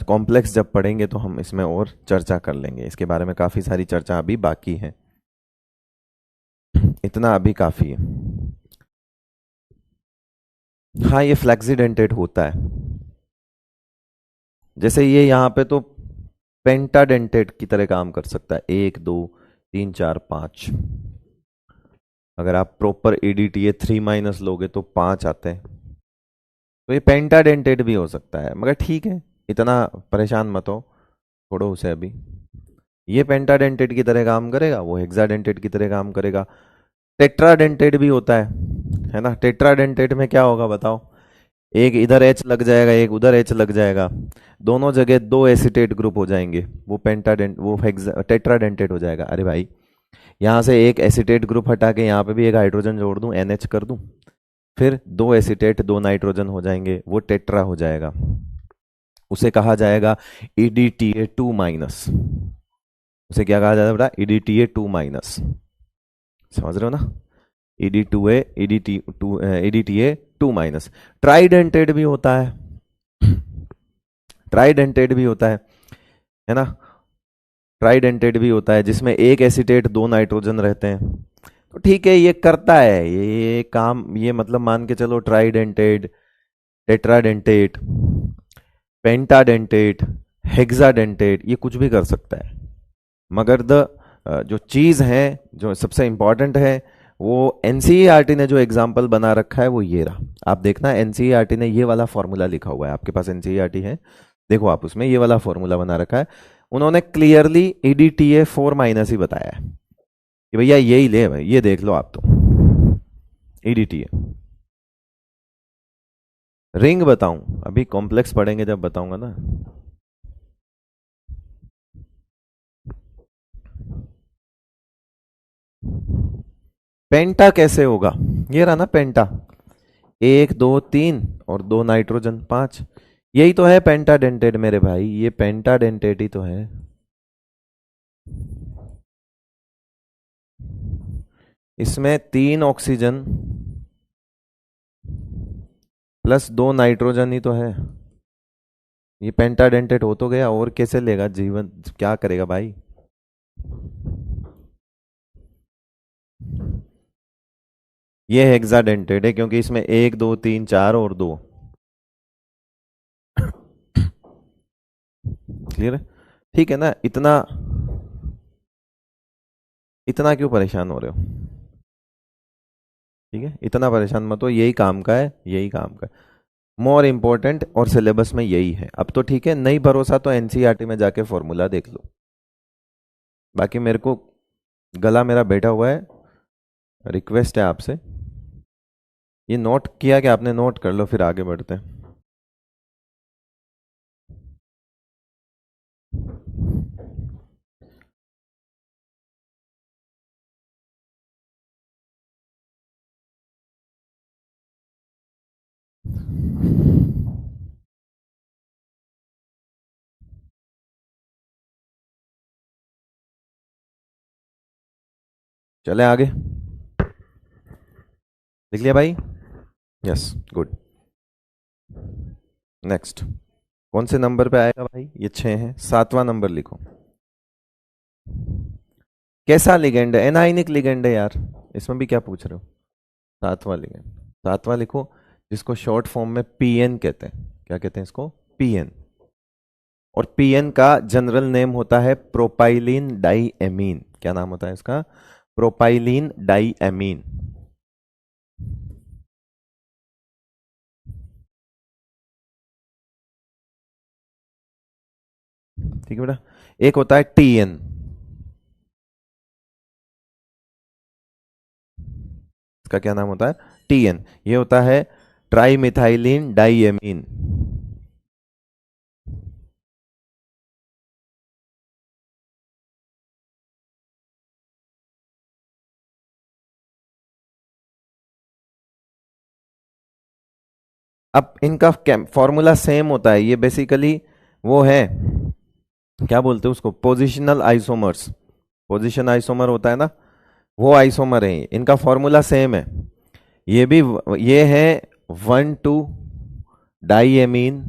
कॉम्प्लेक्स जब पढ़ेंगे तो हम इसमें और चर्चा कर लेंगे, इसके बारे में काफ़ी सारी चर्चा अभी बाकी है, इतना अभी काफ़ी है। हाँ, ये फ्लेक्सीडेंटेट होता है, जैसे ये यहाँ पे तो पेंटाडेंटेट की तरह काम कर सकता है, 1 2 3 4 5। अगर आप प्रॉपर ईडीटीए 3 लोगे तो 5 आते हैं, तो ये पेंटाडेंटेट भी हो सकता है, मगर ठीक है, इतना परेशान मत हो, छोड़ो उसे अभी। ये पेंटाडेंटेट की तरह काम करेगा, वो हेक्साडेंटेट की तरह काम करेगा। टेट्राडेंटेट भी होता है ना। टेट्राडेंटेट में क्या होगा बताओ, एक इधर एच लग जाएगा, एक उधर एच लग जाएगा, दोनों जगह 2 एसीटेट ग्रुप हो जाएंगे, वो पेंटाडेंट वो टेट्राडेंटेट हो जाएगा। अरे भाई, यहाँ से एक एसीटेट ग्रुप हटा के यहाँ पे भी एक हाइड्रोजन जोड़ दूं, NH कर दूं, फिर 2 एसीटेट 2 नाइट्रोजन हो जाएंगे, वो टेट्रा हो जाएगा, उसे कहा जाएगा EDTA2-। उसे क्या कहा जाता है बेटा, EDTA2-। समझ रहे हो ना, EDTA2-। ट्राइडेंटेड भी होता है, ट्राइडेंटेड भी होता है ना। ट्राइडेंटेड भी होता है जिसमें एक एसीटेट 2 नाइट्रोजन रहते हैं, तो ठीक है, ये करता है ये काम, ये मतलब मान के चलो ट्राइडेंटेड, टेट्राडेंटेट, पेंटाडेंटेट, हेक्साडेंटेट, ये कुछ भी कर सकता है, मगर जो चीज़ है, जो सबसे इंपॉर्टेंट है, वो एनसीईआरटी ने जो एग्जाम्पल बना रखा है वो ये रहा। आप देखना, एनसीईआरटी ने ये वाला फॉर्मूला लिखा हुआ है, आपके पास एनसीईआरटी है, देखो आप, उसमें ये वाला फॉर्मूला बना रखा है, उन्होंने क्लियरली EDTA4- ही बताया है कि भैया यही ले भाई, ये देख लो आप तो, EDTA। रिंग बताऊं, अभी कॉम्प्लेक्स पढ़ेंगे जब बताऊंगा ना। पेंटा कैसे होगा, ये रहा ना पेंटा, 1 2 3 और 2 नाइट्रोजन 5, यही तो है पेंटाडेंटेट मेरे भाई, ये पेंटाडेंटेट ही तो है। इसमें 3 ऑक्सीजन प्लस 2 नाइट्रोजन ही तो है, ये पेंटाडेंटेट हो तो गया, और कैसे लेगा जीवन, क्या करेगा भाई। ये हेक्साडेंटेट है क्योंकि इसमें 1 2 3 4 और 2। क्लियर है, ठीक है ना, इतना इतना क्यों परेशान हो रहे हो। ठीक है, इतना परेशान मत हो, यही काम का है, यही काम का है, मोर इम्पोर्टेंट, और सिलेबस में यही है। अब तो ठीक है, नहीं भरोसा तो एनसीईआरटी में जाके फॉर्मूला देख लो। बाकी मेरे को गला मेरा बैठा हुआ है, रिक्वेस्ट है आपसे, ये नोट किया कि आपने, नोट कर लो, फिर आगे बढ़ते हैं। चले आगे, लिख लिया भाई, यस गुड। नेक्स्ट, कौन से नंबर पे आएगा भाई? ये 6 है, 7वां नंबर लिखो। कैसा लिगेंड है? एनाइनिक लिगेंड है यार, इसमें भी क्या पूछ रहे हो? 7वां लिगेंड, 7वां लिखो, जिसको शॉर्ट फॉर्म में पीएन कहते हैं। क्या कहते हैं इसको? पीएन। और पीएन का जनरल नेम होता है प्रोपाइलिन डाईएमीन। क्या नाम होता है इसका? प्रोपाइलिन डाईएमीन। ठीक है बेटा। एक होता है टीएन, इसका क्या नाम होता है? टीएन। ये होता है ट्राई मिथाइलिन डाईएमीन। अब इनका फॉर्मूला सेम होता है। ये बेसिकली वो है, क्या बोलते हैं उसको? Positional isomers. पोजिशन आइसोमर होता है ना, वो आइसोमर है। इनका फॉर्मूला सेम है। ये भी, ये है 1,2 डाईएमीन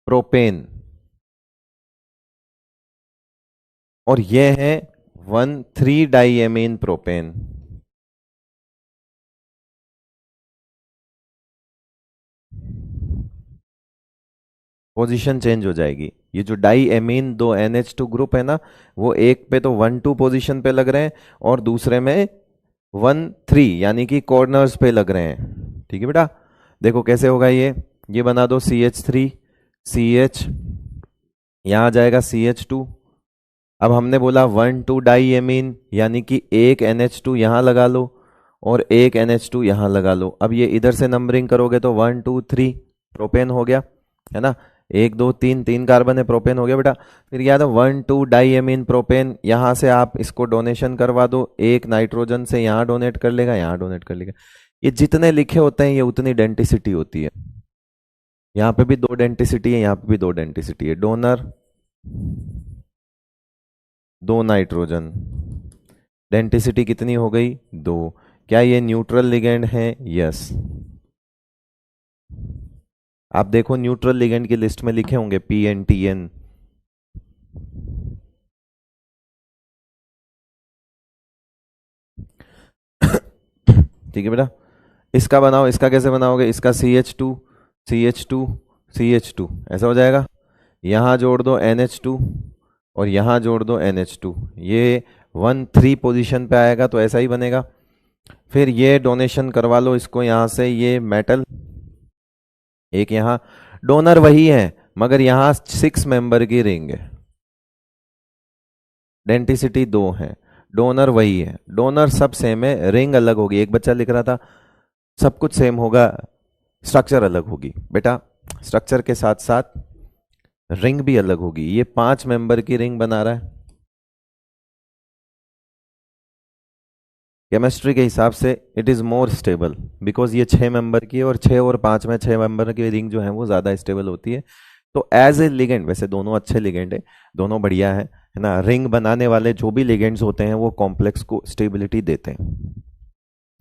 प्रोपेन, और ये है 1,3 डाईएमीन प्रोपेन। पोजीशन चेंज हो जाएगी। ये जो डाई एमीन दो NH2 ग्रुप है ना, वो एक पे तो 1,2 पोजीशन पे लग रहे हैं और दूसरे में 1,3 यानी कि कॉर्नर्स पे लग रहे हैं। ठीक है बेटा। देखो कैसे होगा ये बना दो CH3 CH, यहां आ जाएगा CH2। अब हमने बोला 1,2 डाई एमीन, यानी कि एक NH2 यहां लगा लो और एक NH2 यहां लगा लो। अब ये इधर से नंबरिंग करोगे तो 1 2 3 प्रोपेन हो गया, है ना। 1 2 3 3 कार्बन है, प्रोपेन हो गया बेटा। फिर याद है 1,2 डाईएमीन प्रोपेन, यहां से आप इसको डोनेशन करवा दो, एक नाइट्रोजन से यहां डोनेट कर लेगा, यहां डोनेट कर लेगा। ये जितने लिखे होते हैं ये उतनी डेंटिसिटी होती है। यहां पे भी 2 डेंटिसिटी है, यहां पे भी 2 डेंटिसिटी है। डोनर 2 नाइट्रोजन, डेंटिसिटी कितनी हो गई? 2। क्या ये न्यूट्रल लिगेंड है? यस। आप देखो न्यूट्रल लिगेंड की लिस्ट में लिखे होंगे PN TN। ठीक है बेटा। इसका बनाओ, इसका कैसे बनाओगे? इसका CH2 CH2 CH2 ऐसा हो जाएगा। यहां जोड़ दो NH2 और यहां जोड़ दो NH2, ये 1,3 पोजीशन पे आएगा तो ऐसा ही बनेगा। फिर ये डोनेशन करवा लो इसको यहां से, ये मेटल एक यहां। डोनर वही है मगर यहां 6 मेंबर की रिंग है, डेंटिसिटी 2 है। डोनर वही है, डोनर सब सेम है, रिंग अलग होगी। एक बच्चा लिख रहा था सब कुछ सेम होगा, स्ट्रक्चर अलग होगी। बेटा स्ट्रक्चर के साथ साथ रिंग भी अलग होगी। ये 5 मेंबर की रिंग बना रहा है, केमिस्ट्री के हिसाब से it is more stable because ये 6 मेंबर की है, और 6 और 5 में 6 मेंबर की रिंग जो है वो ज्यादा स्टेबल होती है। तो एज ए लिगेंड वैसे दोनों अच्छे लिगेंड है, दोनों बढ़िया है ना। रिंग बनाने वाले जो भी लिगेंड्स होते हैं वो कॉम्प्लेक्स को स्टेबिलिटी देते हैं,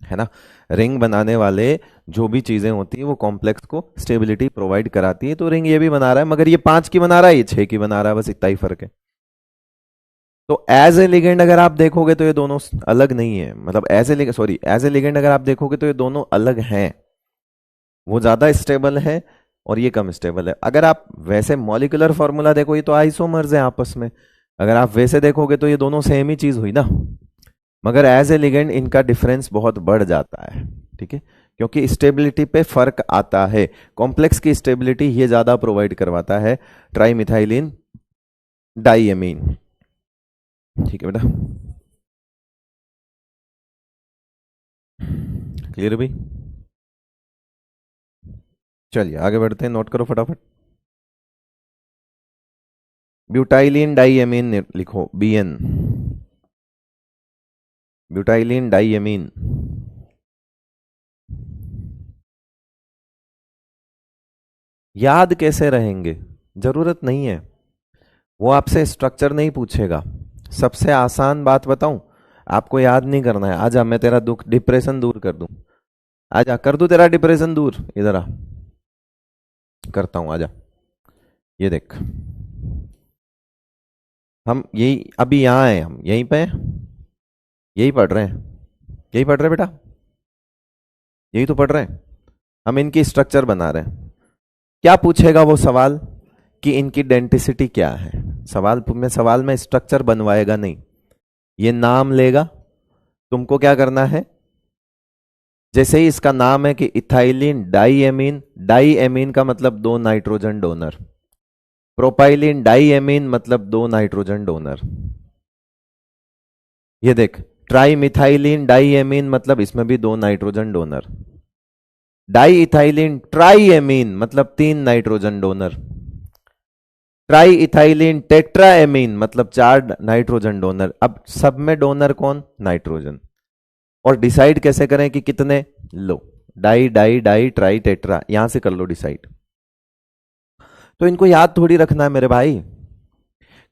है ना। रिंग बनाने वाले जो भी चीजें होती है वो कॉम्प्लेक्स को स्टेबिलिटी प्रोवाइड कराती है। तो रिंग ये भी बना रहा है, मगर ये 5 की बना रहा है, ये 6 की बना रहा है, बस इतना ही फर्क है। तो एज ए लिगेंड अगर आप देखोगे तो ये दोनों अलग नहीं है, मतलब as a sorry as a ligand अगर आप देखोगे तो ये दोनों अलग हैं। वो ज्यादा स्टेबल है और ये कम स्टेबल है। अगर आप वैसे मॉलिक्यूलर फॉर्मूला देखो, ये तो आइसोमर्स है आपस में, अगर आप वैसे देखोगे तो ये दोनों सेम ही चीज हुई ना। मगर एज ए लिगेंड इनका डिफरेंस बहुत बढ़ जाता है, ठीक है, क्योंकि स्टेबिलिटी पे फर्क आता है। कॉम्प्लेक्स की स्टेबिलिटी ये ज्यादा प्रोवाइड करवाता है ट्राईमिथाइलिन डाईएमीन। ठीक है बेटा, क्लियर भाई? चलिए आगे बढ़ते हैं, नोट करो फटाफट। ब्यूटाइलिन डाईएमीन लिखो, BN, ब्यूटाइलिन डाईएमीन। याद कैसे रहेंगे? जरूरत नहीं है, वो आपसे स्ट्रक्चर नहीं पूछेगा। सबसे आसान बात बताऊं, आपको याद नहीं करना है। आजा मैं तेरा दुख डिप्रेशन दूर कर दूं, आजा कर दूं तेरा डिप्रेशन दूर, इधर आ। करता हूं, आजा। ये देख, हम यही अभी यहाँ हैं, हम यहीं पे हैं, यही पढ़ रहे हैं, यही पढ़ रहे हैं बेटा, यही तो पढ़ रहे हैं। हम इनकी स्ट्रक्चर बना रहे हैं। क्या पूछेगा वो सवाल कि इनकी डेंटिसिटी क्या है। सवाल में स्ट्रक्चर बनवाएगा नहीं, ये नाम लेगा। तुमको क्या करना है, जैसे ही इसका नाम है कि इथाइलिन डाईएमीन, डाईएमीन का मतलब दो नाइट्रोजन डोनर, प्रोपाइलिन डाईएमीन मतलब दो नाइट्रोजन डोनर। ये देख, ट्राई मिथाइलिन डाईएमीन मतलब इसमें भी दो नाइट्रोजन डोनर, डाई इथाइलिन ट्राईएमीन मतलब तीन nitrogen donor, try ethylene tetraammine मतलब चार नाइट्रोजन डोनर। अब सब में डोनर कौन, नाइट्रोजन। और डिसाइड कैसे करें कि कितने, लो, di di di tri tetra, यहां से कर लो डिसाइड। तो इनको याद थोड़ी रखना है मेरे भाई,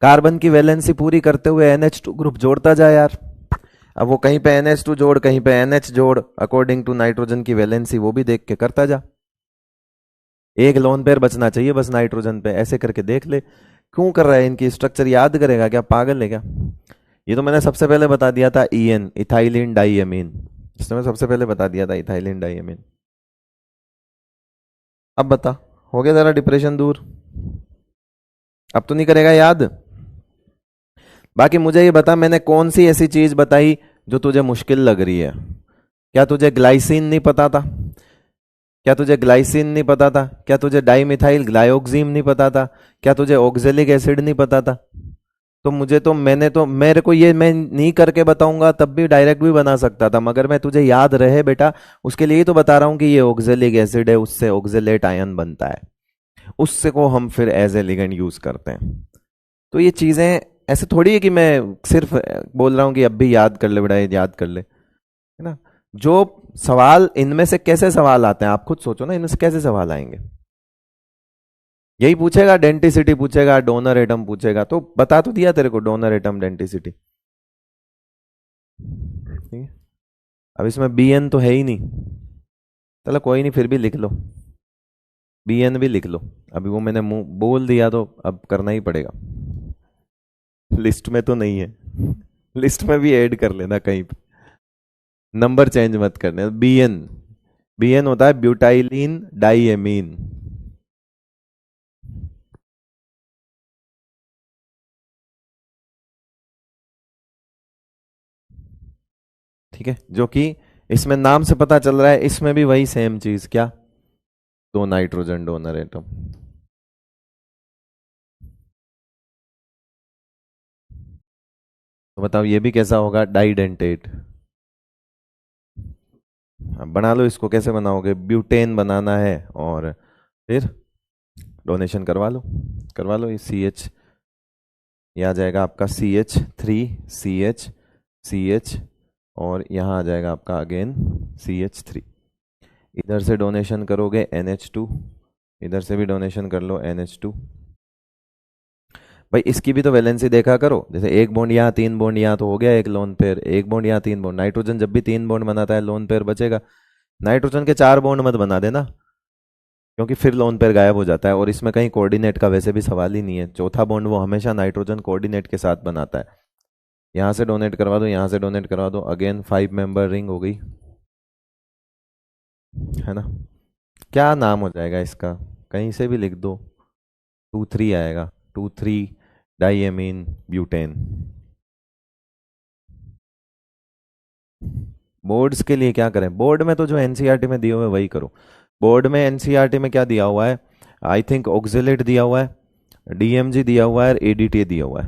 कार्बन की वैलेंसी पूरी करते हुए NH2 ग्रुप जोड़ता जाए यार। अब वो कहीं पे NH2 जोड़, कहीं पे NH जोड़, अकॉर्डिंग टू नाइट्रोजन की वैलेंसी, वो भी देख के करता जा। एक लोन पेयर बचना चाहिए बस नाइट्रोजन पे, ऐसे करके देख ले। क्यों कर रहा है, इनकी स्ट्रक्चर याद करेगा क्या, पागल है क्या। ये तो मैंने सबसे पहले बता दिया था, EN इथाइलिन डाईएमीन, इसमें मैं सबसे पहले बता दिया था इथाइलिन डाईएमीन। अब बता, हो गया तेरा डिप्रेशन दूर, अब तो नहीं करेगा याद। बाकी मुझे ये बता, मैंने कौन सी ऐसी चीज बताई जो तुझे मुश्किल लग रही है। क्या तुझे ग्लाइसिन नहीं पता था, क्या तुझे ग्लाइसिन नहीं पता था, क्या तुझे डाइमिथाइल ग्लाइओक्सिम नहीं पता था, क्या तुझे ऑक्जेलिक एसिड नहीं पता था। तो मुझे तो मैंने तो मेरे को ये मैं नहीं करके बताऊंगा तब भी डायरेक्ट भी बना सकता था, मगर मैं तुझे याद रहे बेटा, उसके लिए ही तो बता रहा हूं कि ये ऑक्जेलिक एसिड है, उससे ऑक्जेलेट आयन बनता है, उससे को हम फिर एज ए लिगेंड यूज करते हैं। तो ये चीजें ऐसे थोड़ी है कि मैं सिर्फ बोल रहा हूं कि अब भी याद कर ले बेटा, ये याद कर ले, है ना। जो सवाल इनमें से कैसे सवाल आते हैं आप खुद सोचो ना, इनमें से कैसे सवाल आएंगे। यही पूछेगा, डेंटिसिटी पूछेगा, डोनर एटम पूछेगा, तो बता तो दिया तेरे को डोनर एटम डेंटिसिटी, ठीक है। अब इसमें BN तो है ही नहीं, चलो कोई नहीं, फिर भी लिख लो, BN भी लिख लो। अभी वो मैंने मुंह बोल दिया तो अब करना ही पड़ेगा, लिस्ट में तो नहीं है, लिस्ट में भी ऐड कर लेना कहीं पे, नंबर चेंज मत करने। BN, BN होता है ब्यूटाइलिन डाईएमीन, ठीक है। जो कि इसमें नाम से पता चल रहा है, इसमें भी वही सेम चीज, क्या, दो नाइट्रोजन डोनर एटम। तो बताओ ये भी कैसा होगा, डाइडेंटेट। अब बना लो इसको, कैसे बनाओगे, ब्यूटेन बनाना है और फिर डोनेशन करवा लो, ये CH, ये आ जाएगा आपका CH3CH और यहाँ आ जाएगा आपका अगेन CH3। इधर से डोनेशन करोगे NH2, इधर से भी डोनेशन कर लो NH2। भाई इसकी भी तो वैलेंसी देखा करो, जैसे एक बॉन्ड यहाँ, तीन बॉन्ड यहाँ, तो हो गया एक लोन पेयर, एक बॉन्ड यहाँ, तीन बॉन्ड। नाइट्रोजन जब भी तीन बॉन्ड बनाता है लोन पेयर बचेगा। नाइट्रोजन के चार बॉन्ड मत बना देना, क्योंकि फिर लोन पेयर गायब हो जाता है, और इसमें कहीं कोऑर्डिनेट का वैसे भी सवाल ही नहीं है। चौथा बॉन्ड वो हमेशा नाइट्रोजन कोऑर्डिनेट के साथ बनाता है। यहाँ से डोनेट करवा दो, यहाँ से डोनेट करवा दो, अगेन 5 मेंबर रिंग हो गई, है ना। क्या नाम हो जाएगा इसका, कहीं से भी लिख दो, 2,3 आएगा, 2,3 डाईएमीन ब्यूटेन। बोर्ड्स के लिए क्या करें, बोर्ड में तो जो एनसीईआरटी में दिए हुए वही करो। बोर्ड में एनसीईआरटी में क्या दिया हुआ है, आई थिंक ऑक्जेलेट दिया हुआ है, डीएमजी दिया हुआ है और एडीटी दिया हुआ है।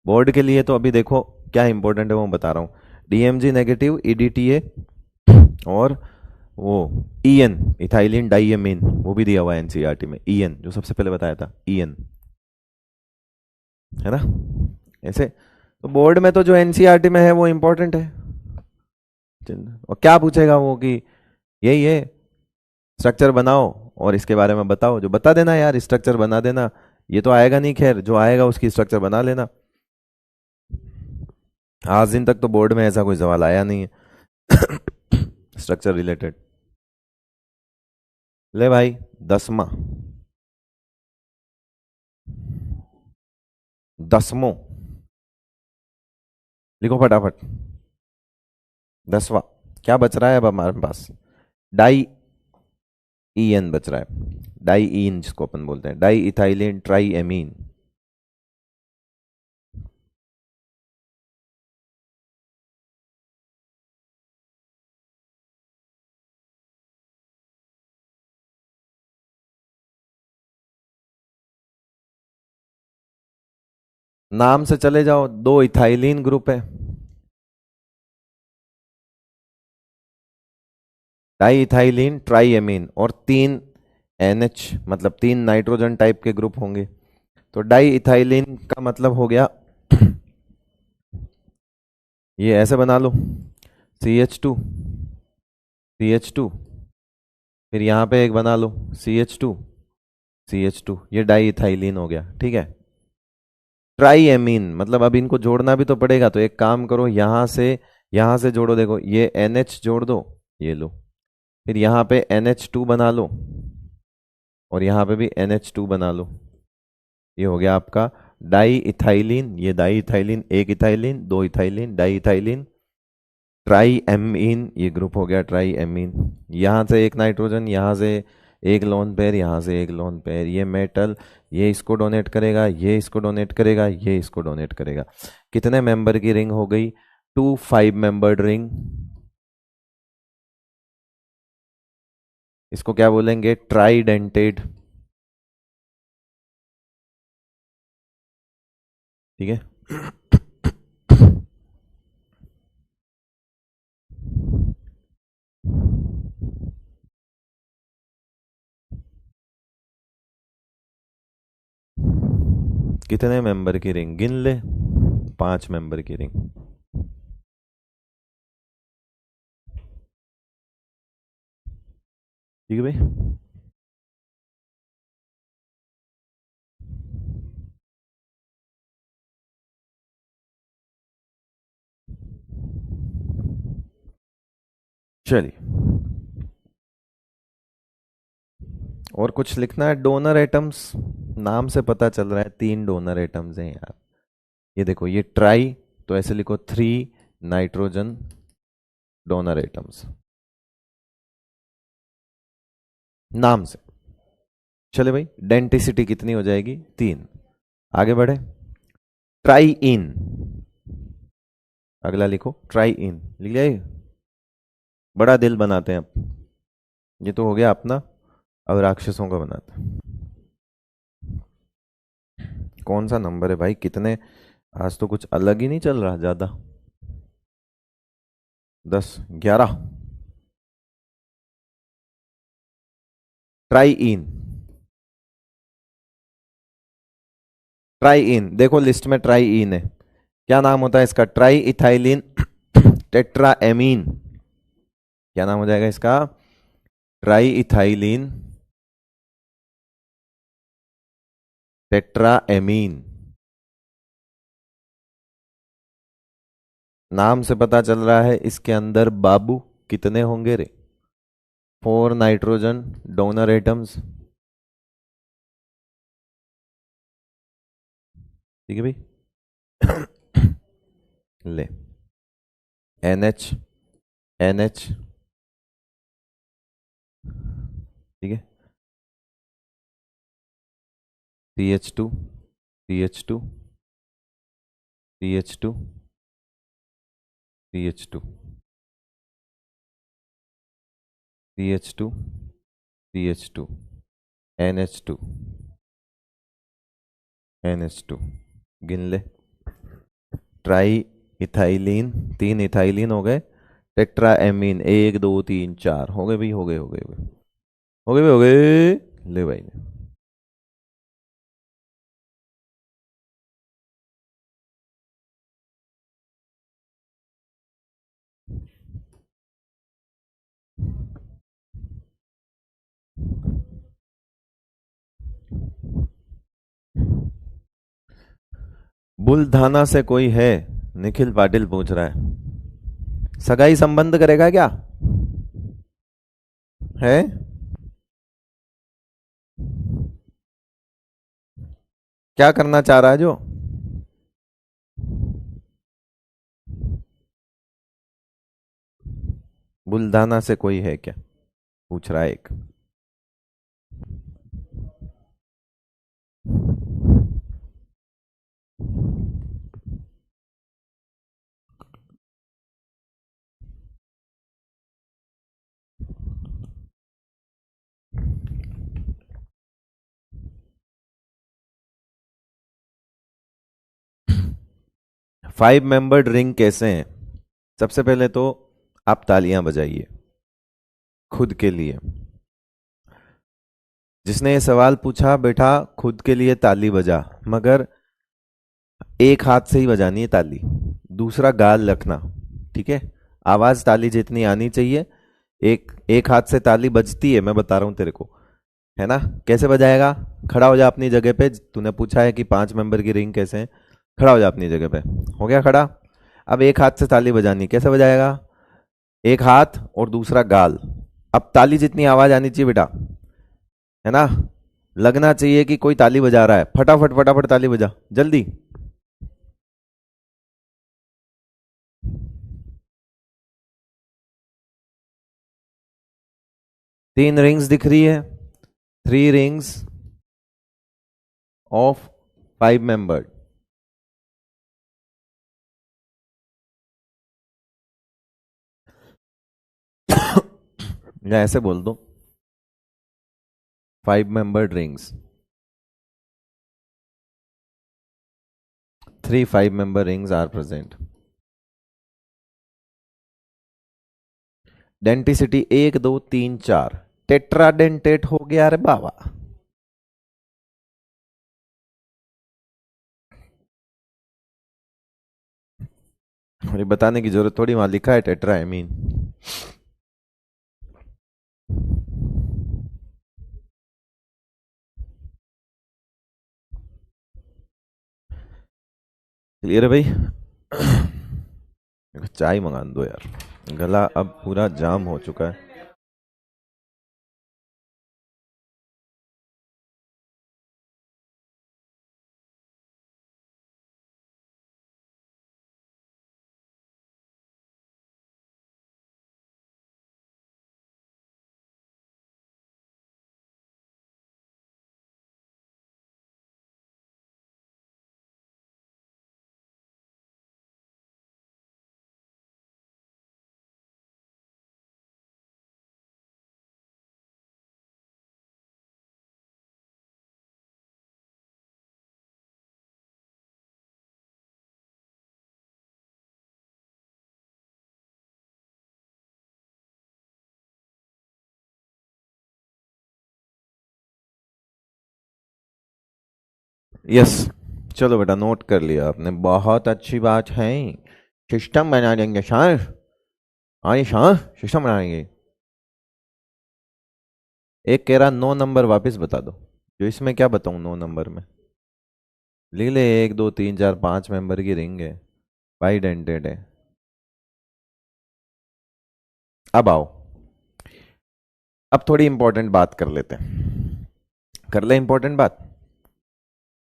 बोर्ड के लिए तो अभी देखो क्या इंपॉर्टेंट है वो बता रहा हूँ, डीएमजी नेगेटिव, ईडीटीए और वो ईएन इथाइलिन डाईएमीन, वो भी दिया हुआ है एनसीईआरटी में, ईएन जो सबसे पहले बताया था, ईएन, है ना। ऐसे तो बोर्ड में तो जो एनसीईआरटी में है वो इंपॉर्टेंट है। और क्या पूछेगा वो कि यही है, स्ट्रक्चर बनाओ और इसके बारे में बताओ, जो बता देना यार, स्ट्रक्चर बना देना। ये तो आएगा नहीं, खैर जो आएगा उसकी स्ट्रक्चर बना लेना। आज दिन तक तो बोर्ड में ऐसा कोई सवाल आया नहीं है स्ट्रक्चर रिलेटेड। ले भाई, 10वां, 10वां, लिखो फटाफट। 10वां, क्या बच रहा है अब हमारे पास? डाई ईएन बच रहा है, डाई ईन जिसको अपन बोलते हैं, डाई इथाइलिन ट्राई एमीन। नाम से चले जाओ, 2 इथाइलिन ग्रुप है, डाई इथाइलिन ट्राई एमीन, और 3 एनएच, मतलब 3 नाइट्रोजन टाइप के ग्रुप होंगे। तो डाई इथाइलिन का मतलब हो गया, ये ऐसे बना लो, CH2, CH2, फिर यहाँ पे एक बना लो, CH2, CH2, ये डाई इथाइलिन हो गया, ठीक है। ट्राई एमीन मतलब अब इनको जोड़ना भी तो पड़ेगा, तो एक काम करो, यहाँ से जोड़ो, देखो ये NH जोड़ दो, ये लो, फिर यहाँ पे NH2 बना लो, और यहाँ पे भी NH2 बना लो, ये हो गया आपका डाई इथाइलिन, ये डाई इथाइलिन, एक ethylene, 2 ethylene, di ethylene tri amine, ये ग्रुप हो गया ट्राई एमीन। यहाँ से एक नाइट्रोजन, यहाँ से एक लोन पेयर, यहाँ से एक लोन पेयर, ये मेटल, ये इसको डोनेट करेगा, ये इसको डोनेट करेगा, ये इसको डोनेट करेगा। कितने मेंबर की रिंग हो गई? 5 मेंबर्ड रिंग। इसको क्या बोलेंगे? ट्राइडेंटेड, ठीक है। कितने मेंबर की रिंग गिन ले? 5 मेंबर की रिंग, ठीक है भाई। चलिए, और कुछ लिखना है? डोनर एटम्स, नाम से पता चल रहा है 3 डोनर एटम्स हैं यार। ये देखो, ये ट्राई, तो ऐसे लिखो 3 नाइट्रोजन डोनर एटम्स, नाम से। चले भाई, डेंटिसिटी कितनी हो जाएगी? 3। आगे बढ़े, ट्राई इन, अगला लिखो ट्राई इन, लिख लिया ये? बड़ा दिल बनाते हैं अब, ये तो हो गया अपना, अब राक्षसों का बनाते हैं। कौन सा नंबर है भाई, कितने? आज तो कुछ अलग ही नहीं चल रहा ज्यादा। 10, 11, ट्राई इन, ट्राई इन, देखो लिस्ट में ट्राई इन है, क्या नाम होता है इसका? ट्राई इथाइलिन टेट्रा एमीन, क्या नाम हो जाएगा इसका? Try ethylene tetra amine. नाम से पता चल रहा है इसके अंदर बाबू कितने होंगे रे? 4 नाइट्रोजन डोनर एटम्स, ठीक है भाई। ले, NH, NH, ठीक है, CH2, CH2, CH2, CH2, CH2, CH2, NH2, NH2, गिन ले। ट्राई इथाइलिन, 3 इथाइलिन हो गए, टेट्रा एमीन 1 2 3 4 हो गए भाई, हो गए, हो गए, हो गए, हो गए, हो गए। ले भाई, बुलधाना से कोई है? निखिल पाटिल पूछ रहा है, सगाई संबंध करेगा क्या? है? क्या करना चाह रहा है जो? बुल्धाना से कोई है क्या, पूछ रहा है एक। 5 मेंबर्ड रिंग कैसे हैं? सबसे पहले तो आप तालियां बजाइए खुद के लिए। जिसने ये सवाल पूछा, बेटा खुद के लिए ताली बजा, मगर एक हाथ से ही बजानी है ताली, दूसरा गाल रखना, ठीक है? आवाज ताली जितनी आनी चाहिए। एक एक हाथ से ताली बजती है, मैं बता रहा हूं तेरे को, है ना? कैसे बजाएगा? खड़ा हो जा अपनी जगह पे। तूने पूछा है कि 5 मेंबर की रिंग कैसे है, खड़ा हो जा अपनी जगह पे। हो गया खड़ा? अब एक हाथ से ताली बजानी, कैसे बजाएगा? एक हाथ और दूसरा गाल। अब ताली जितनी आवाज आनी चाहिए बेटा, है ना? लगना चाहिए कि कोई ताली बजा रहा है। फटाफट फटाफट ताली बजा, जल्दी। 3 रिंग्स दिख रही है, 3 रिंग्स ऑफ 5 मेंबर। या ऐसे बोल दो, 5 member rings, 3 5 member rings are present. Denticity 1 2 3 4, tetradentate हो गया रे बाबा। ये बताने की जरूरत थोड़ी, वहां लिखा है टेट्रा, आई मीन। क्लियर है भाई? चाय मंगा दो यार, गला अब पूरा जाम हो चुका है। यस, चलो बेटा, नोट कर लिया आपने, बहुत अच्छी बात है। सिस्टम बना देंगे सर, हाँ सर, सिस्टम बनाएंगे। एक कह रहा 9 नंबर वापस बता दो, जो इसमें क्या बताऊं 9 नंबर में? ले ले, 1 2 3 4 5 मेंबर की रिंग है, बाइडेंटेड है। अब आओ, अब थोड़ी इंपॉर्टेंट बात कर लेते हैं। कर ले इंपॉर्टेंट बात।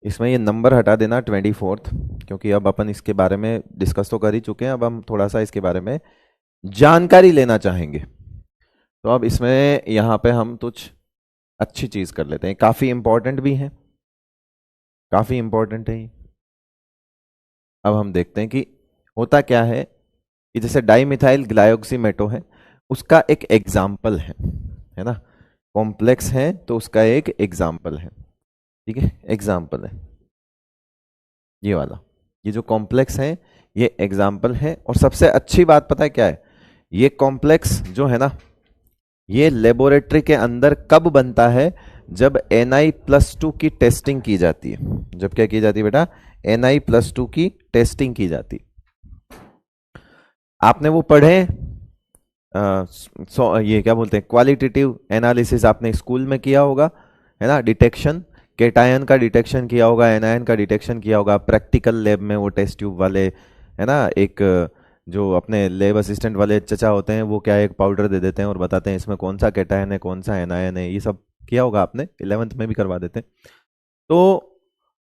इसमें ये नंबर हटा देना 24th, क्योंकि अब अपन इसके बारे में डिस्कस तो कर ही चुके हैं, अब हम थोड़ा सा इसके बारे में जानकारी लेना चाहेंगे। तो अब इसमें यहाँ पे हम कुछ अच्छी चीज कर लेते हैं, काफी इंपॉर्टेंट भी है, काफी इंपॉर्टेंट है ये। अब हम देखते हैं कि होता क्या है कि जैसे डाइमिथाइल ग्लाइऑक्सीमेटो है, उसका एक एग्जाम्पल है ना? कॉम्प्लेक्स है तो उसका एक एग्जाम्पल है, ठीक है? एग्जाम्पल है ये वाला, ये जो कॉम्प्लेक्स है ये एग्जाम्पल है। और सबसे अच्छी बात पता है क्या है? ये कॉम्प्लेक्स जो है ना, ये लेबोरेटरी के अंदर कब बनता है? जब Na+2 की टेस्टिंग की जाती है। जब क्या की जाती है बेटा? Na+2 की टेस्टिंग की जाती है। आपने वो पढ़े, ये क्या बोलते हैं, क्वालिटेटिव एनालिसिस आपने स्कूल में किया होगा, है ना? डिटेक्शन, केटायन का डिटेक्शन किया होगा, एनायन का डिटेक्शन किया होगा प्रैक्टिकल लैब में, वो टेस्ट ट्यूब वाले, है ना? एक जो अपने लैब असिस्टेंट वाले चचा होते हैं, वो क्या है, एक पाउडर दे देते हैं और बताते हैं इसमें कौन सा केटायन है, कौन सा एनायन है। ये सब किया होगा आपने, 11th में भी करवा देते हैं। तो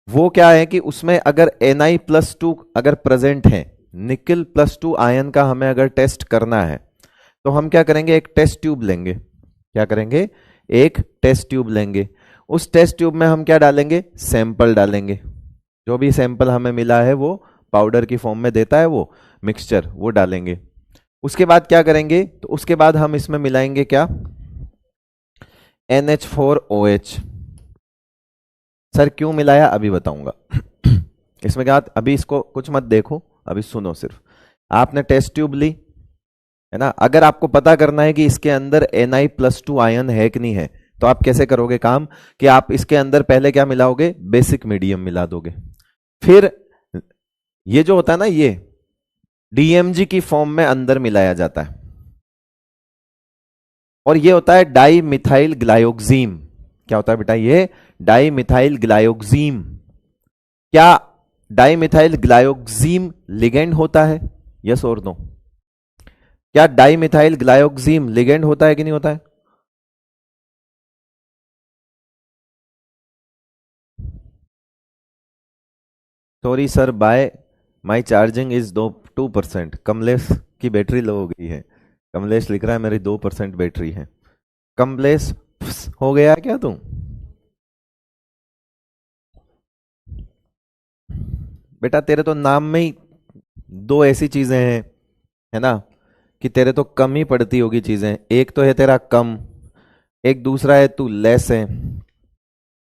वो क्या है कि उसमें अगर Na+2 अगर प्रेजेंट है, निकल +2 आयन का हमें अगर टेस्ट करना है, तो हम क्या करेंगे, एक टेस्ट ट्यूब लेंगे। क्या करेंगे, एक टेस्ट ट्यूब लेंगे। उस टेस्ट ट्यूब में हम क्या डालेंगे, सैंपल डालेंगे। जो भी सैंपल हमें मिला है वो पाउडर की फॉर्म में देता है वो मिक्सचर, वो डालेंगे। उसके बाद क्या करेंगे, तो उसके बाद हम इसमें मिलाएंगे क्या, NH4OH। सर क्यों मिलाया अभी बताऊंगा। इसमें क्या, अभी इसको कुछ मत देखो, अभी सुनो सिर्फ। आपने टेस्ट ट्यूब ली है ना, अगर आपको पता करना है कि इसके अंदर Na+2 आयन है कि नहीं है, तो आप कैसे करोगे काम, कि आप इसके अंदर पहले क्या मिलाओगे, बेसिक मीडियम मिला दोगे। फिर ये जो होता है ना, ये DMG की फॉर्म में अंदर मिलाया जाता है, और ये होता है डाई मिथाइल ग्लायोक्सीम। क्या होता है बेटा, ये डाई मिथाइल ग्लायोक्सीम। क्या डाई मिथाइल ग्लायोक्सीम लिगेंड होता है, यस और नो? क्या डाई मिथाइल ग्लायोक्सीम लिगेंड होता है कि नहीं होता है? Sorry sir, bye my charging is 2%। Kamlesh की बैटरी लो हो गई है। कमलेश लिख रहा है मेरी 2% बैटरी है। कमलेश हो गया क्या तू? बेटा तेरे तो नाम में ही दो ऐसी चीजें हैं, है ना, कि तेरे तो कम ही पड़ती होगी चीजें। एक तो है तेरा कम, एक दूसरा है तू लेस है,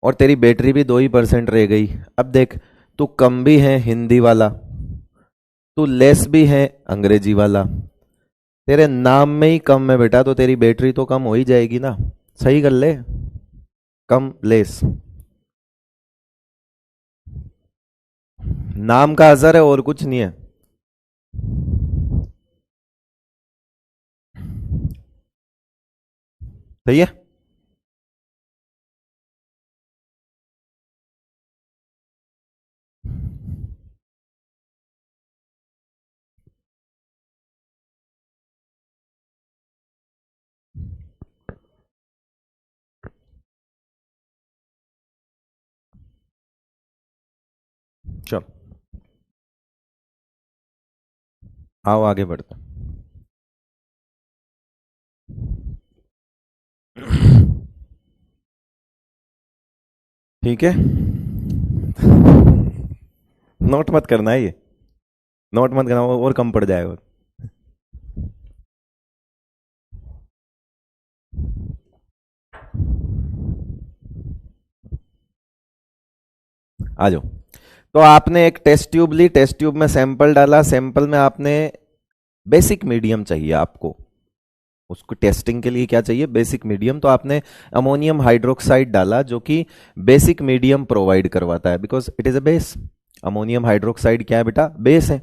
और तेरी बैटरी भी 2% रह गई। अब देख, तू कम भी है हिंदी वाला, तू लेस भी है अंग्रेजी वाला। तेरे नाम में ही कम है बेटा, तो तेरी बैटरी तो कम हो ही जाएगी ना। सही कर ले, कम लेस नाम का असर है और कुछ नहीं है। सही है। चल आओ आगे बढ़ते हैं। ठीक है, नोट मत करना है ये, नोट मत करना, और कम पड़ जाएगा। आ जाओ। तो आपने एक टेस्ट ट्यूब ली, टेस्ट ट्यूब में सैंपल डाला, सैंपल में आपने बेसिक मीडियम चाहिए आपको, उसको टेस्टिंग के लिए क्या चाहिए, बेसिक मीडियम। तो आपने अमोनियम हाइड्रोक्साइड डाला, जो कि बेसिक मीडियम प्रोवाइड करवाता है, because it is a base. Ammonium hydroxide क्या है बेटा, बेस है।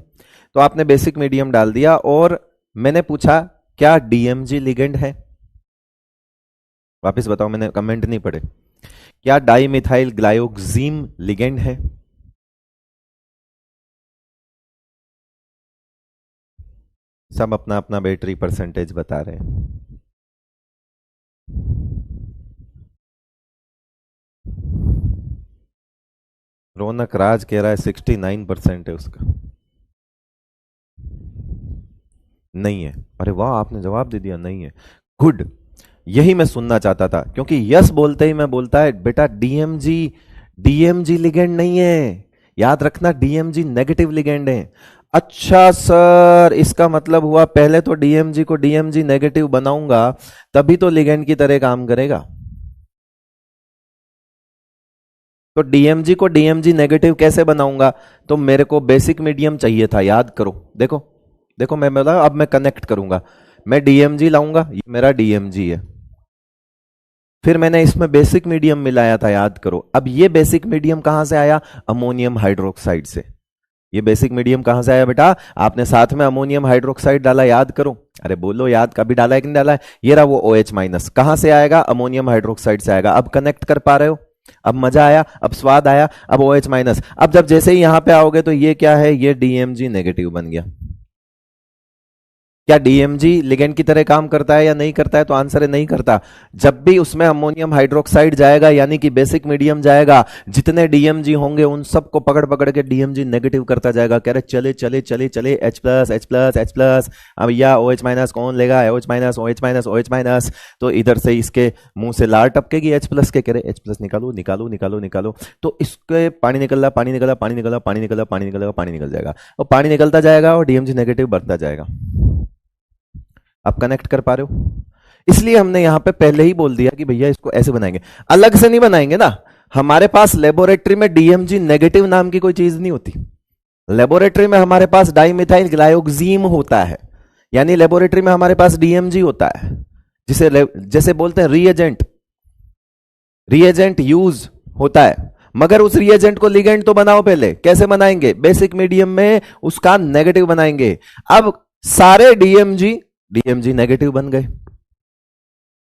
तो आपने बेसिक मीडियम डाल दिया, और मैंने पूछा क्या DMG लिगेंड है? वापस बताओ, मैंने कमेंट नहीं पढ़े। क्या डाई मिथाइल ग्लायोक्सीम लिगेंड है? सब अपना अपना बैटरी परसेंटेज बता रहे हैं। रौनक राज कह रहा है 69% है उसका। नहीं है? अरे वाह, आपने जवाब दे दिया, नहीं है। गुड, यही मैं सुनना चाहता था, क्योंकि यस बोलते ही मैं बोलता है बेटा DMG, DMG लिगेंड नहीं है, याद रखना, DMG नेगेटिव लिगेंड है। अच्छा सर, इसका मतलब हुआ पहले तो DMG को DMG नेगेटिव बनाऊंगा, तभी तो लिगेंड की तरह काम करेगा। तो DMG को DMG नेगेटिव कैसे बनाऊंगा? तो मेरे को बेसिक मीडियम चाहिए था, याद करो। देखो देखो, मैं बोला अब मैं कनेक्ट करूंगा, मैं DMG लाऊंगा, ये मेरा DMG है, फिर मैंने इसमें बेसिक मीडियम मिलाया था, याद करो। अब ये बेसिक मीडियम कहां से आया, अमोनियम हाइड्रोक्साइड से। ये बेसिक मीडियम कहां से आया बेटा, आपने साथ में अमोनियम हाइड्रोक्साइड डाला, याद करो। अरे बोलो, याद कभी डाला है कि नहीं डाला है? ये रहा वो OH- कहां से आएगा, अमोनियम हाइड्रोक्साइड से आएगा। अब कनेक्ट कर पा रहे हो? अब मजा आया, अब स्वाद आया। अब OH-, अब जब जैसे ही यहां पे आओगे तो ये क्या है, ये DMG नेगेटिव बन गया। क्या डीएमजी लिगेंड की तरह काम करता है या नहीं करता है? तो आंसर है नहीं करता। जब भी उसमें अमोनियम हाइड्रोक्साइड जाएगा यानी कि बेसिक मीडियम जाएगा, जितने डीएमजी होंगे उन सबको पकड़ पकड़ के डीएमजी नेगेटिव करता जाएगा। कह रहे चले चले चले चले H plus H plus H plus, अब या OH माइनस कौन लेगा? OH minus OH minus OH minus. तो इधर से इसके मुंह से लार टपकेगी H प्लस के, कह रहे H प्लस निकालो निकालो निकालो निकालो। तो इसके पानी निकल रहा, पानी निकला, पानी निकला, पानी निकला, पानी निकलेगा, पानी निकल जाएगा, और पानी निकलता जाएगा और डीएमजी नेगेटिव बढ़ता जाएगा। आप कनेक्ट कर पा रहे हो? इसलिए हमने यहां पे पहले ही बोल दिया कि भैया इसको ऐसे बनाएंगे, अलग से नहीं बनाएंगे ना। हमारे पास लेबोरेटरी में डीएमजी नेगेटिव नाम की कोई चीज नहीं होती। लेबोरेटरी में हमारे पास डाइमिथाइल ग्लाइकोजीम होता है, यानी लेबोरेटरी में हमारे पास डीएमजी होता है, जिसे जैसे बोलते हैं रिएजेंट, रिएजेंट यूज होता है। मगर उस रिएजेंट को लिगेंड तो बनाओ पहले। कैसे बनाएंगे? बेसिक मीडियम में उसका नेगेटिव बनाएंगे। अब सारे डीएमजी नेगेटिव बन गए,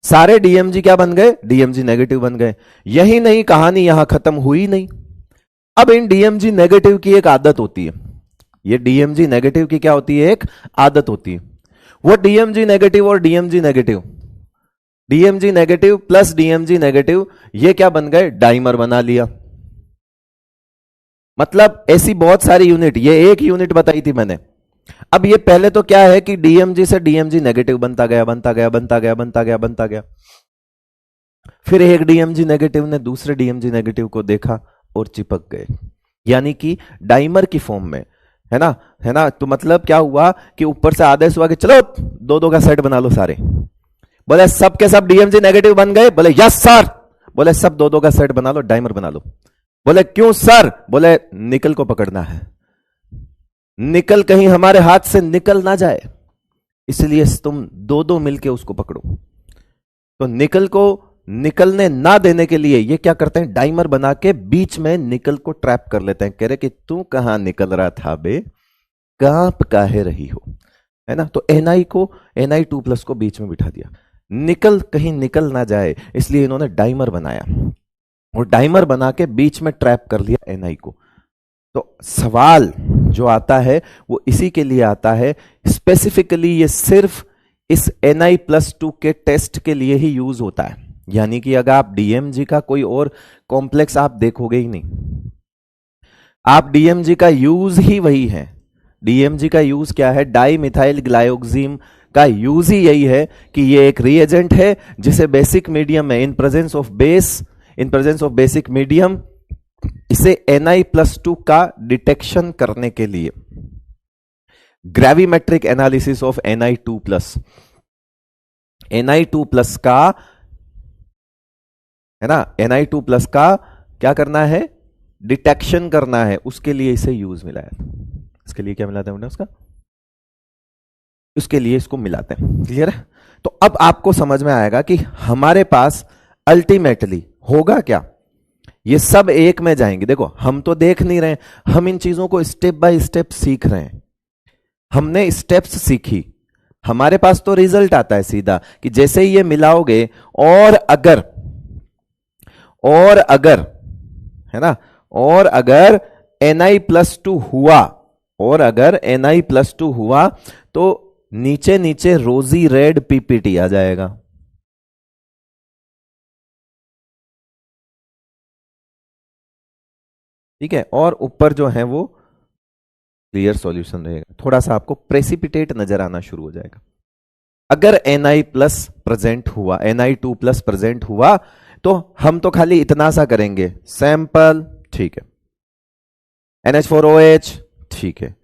सारे डीएमजी क्या बन गए? डीएमजी नेगेटिव बन गए। यही नहीं, कहानी यहां खत्म हुई नहीं। अब इन डीएमजी नेगेटिव की एक आदत होती है, ये डीएमजी नेगेटिव की क्या होती है? एक आदत होती है। वो डीएमजी नेगेटिव और DMG negative plus DMG negative, ये क्या बन गए? डाइमर बना लिया। मतलब ऐसी बहुत सारी यूनिट, ये एक यूनिट बताई थी मैंने। अब ये पहले तो क्या है कि डीएमजी से डीएमजी नेगेटिव बनता गया, बनता गया, बनता गया, बनता गया, बनता गया। फिर एक डीएमजी नेगेटिव ने दूसरे डीएमजी नेगेटिव को देखा और चिपक गए, यानी कि डाइमर की फॉर्म में, है ना, है ना। तो मतलब क्या हुआ कि ऊपर से आदेश हुआ कि चलो दो दो का सेट बना लो सारे। बोले सब के सब डीएमजी नेगेटिव बन गए? बोले यस सर। बोले सब दो दो का सेट बना लो, डाइमर बना लो। बोले क्यों सर? बोले निकल को पकड़ना है, निकल कहीं हमारे हाथ से निकल ना जाए, इसलिए तुम दो दो मिलके उसको पकड़ो। तो निकल को निकलने ना देने के लिए ये क्या करते हैं? डाइमर बना के बीच में निकल को ट्रैप कर लेते हैं। कह रहे कि तू कहां निकल रहा था बे, कांप काहे रही हो, है ना। तो Na को Na2+ को बीच में बिठा दिया, निकल कहीं निकल ना जाए, इसलिए इन्होंने डाइमर बनाया और डाइमर बना के बीच में ट्रैप कर लिया Na को। तो सवाल जो आता है वो इसी के लिए आता है, स्पेसिफिकली ये सिर्फ इस Na+2 के टेस्ट के लिए ही यूज होता है। यानी कि अगर आप डीएमजी का कोई और कॉम्प्लेक्स आप देखोगे ही नहीं, आप डीएमजी का यूज ही वही है। डीएमजी का यूज क्या है? डाइमिथाइल ग्लाइकोजीम का यूज ही यही है कि ये एक रिएजेंट है जिसे बेसिक मीडियम में, in presence of basic medium, इसे Na+2 का डिटेक्शन करने के लिए ग्रेविमेट्रिक एनालिसिस ऑफ Na2+ का, है ना, Na2+ का क्या करना है? डिटेक्शन करना है, उसके लिए इसे यूज मिला है। इसके लिए क्या मिलाते हैं उसका? उसके लिए इसको मिलाते हैं। क्लियर है? तो अब आपको समझ में आएगा कि हमारे पास अल्टीमेटली होगा क्या। ये सब एक में जाएंगे। देखो हम तो देख नहीं रहे, हम इन चीजों को स्टेप बाय स्टेप सीख रहे हैं। हमने स्टेप्स सीखी, हमारे पास तो रिजल्ट आता है सीधा कि जैसे ही ये मिलाओगे और अगर है ना, और अगर Na+2 हुआ, और अगर Na+2 हुआ तो नीचे नीचे रोजी रेड पीपीटी आ जाएगा। ठीक है, और ऊपर जो है वो क्लियर सॉल्यूशन रहेगा। थोड़ा सा आपको प्रेसिपिटेट नजर आना शुरू हो जाएगा। अगर Na+ प्रेजेंट हुआ, Na2+ प्रेजेंट हुआ, तो हम तो खाली इतना सा करेंगे, सैंपल, ठीक है, NH4OH, ठीक है,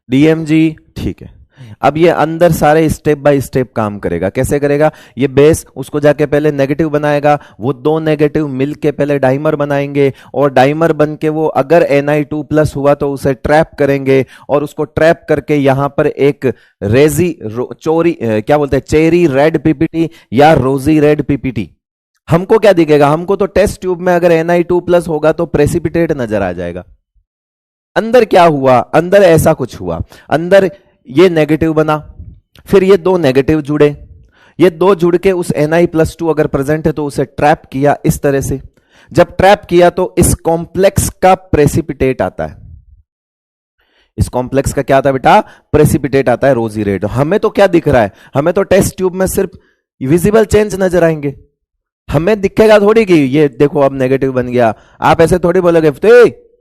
DMG, ठीक है। अब ये अंदर सारे स्टेप बाय स्टेप काम करेगा। कैसे करेगा? ये बेस उसको जाके पहले नेगेटिव बनाएगा, वो दो नेगेटिव मिलके पहले डाइमर बनाएंगे, और डाइमर बन के वो अगर Na2+ हुआ तो उसे ट्रैप करेंगे, और उसको ट्रैप करके यहां पर एक क्या बोलते हैं, चेरी रेड पीपीटी या रोजी रेड पीपीटी। हमको क्या दिखेगा? हमको तो टेस्ट ट्यूब में अगर Na2+ होगा तो प्रेसिपिटेट नजर आ जाएगा। अंदर क्या हुआ? अंदर ऐसा कुछ हुआ, अंदर ये नेगेटिव बना, फिर ये दो नेगेटिव जुड़े, ये दो जुड़ के उस Na+2 अगर प्रेजेंट है तो उसे ट्रैप किया इस तरह से। जब ट्रैप किया तो इस कॉम्प्लेक्स का प्रेसिपिटेट आता है। इस कॉम्प्लेक्स का क्या आता है बेटा, प्रेसिपिटेट आता है रोजी रेड। हमें तो क्या दिख रहा है, हमें तो टेस्ट ट्यूब में सिर्फ विजिबल चेंज नजर आएंगे, हमें दिखेगा थोड़ी कि ये देखो अब नेगेटिव बन गया। आप ऐसे थोड़ी बोलोगे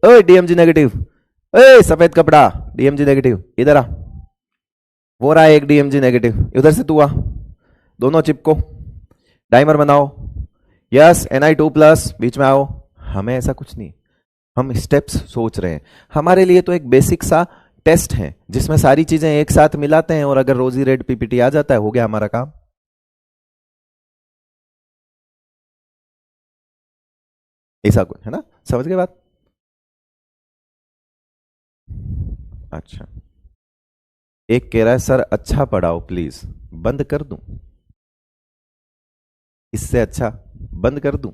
ओए डीएमजी नेगेटिव, ए सफेद कपड़ा डीएमजी नेगेटिव, इधर आ, वो रहा एक डीएमजी नेगेटिव, उधर से तू आ, दोनों चिपको, डाइमर बनाओ, यस Na2+ बीच में आओ। हमें ऐसा कुछ नहीं, हम स्टेप्स सोच रहे हैं। हमारे लिए तो एक बेसिक सा टेस्ट है जिसमें सारी चीजें एक साथ मिलाते हैं, और अगर रोजी रेड पीपीटी आ जाता है, हो गया हमारा काम। ऐसा कुछ है ना, समझ गए बात? अच्छा, एक कह रहा है सर अच्छा पढ़ाओ प्लीज, बंद कर दूं? इससे अच्छा बंद कर दूं?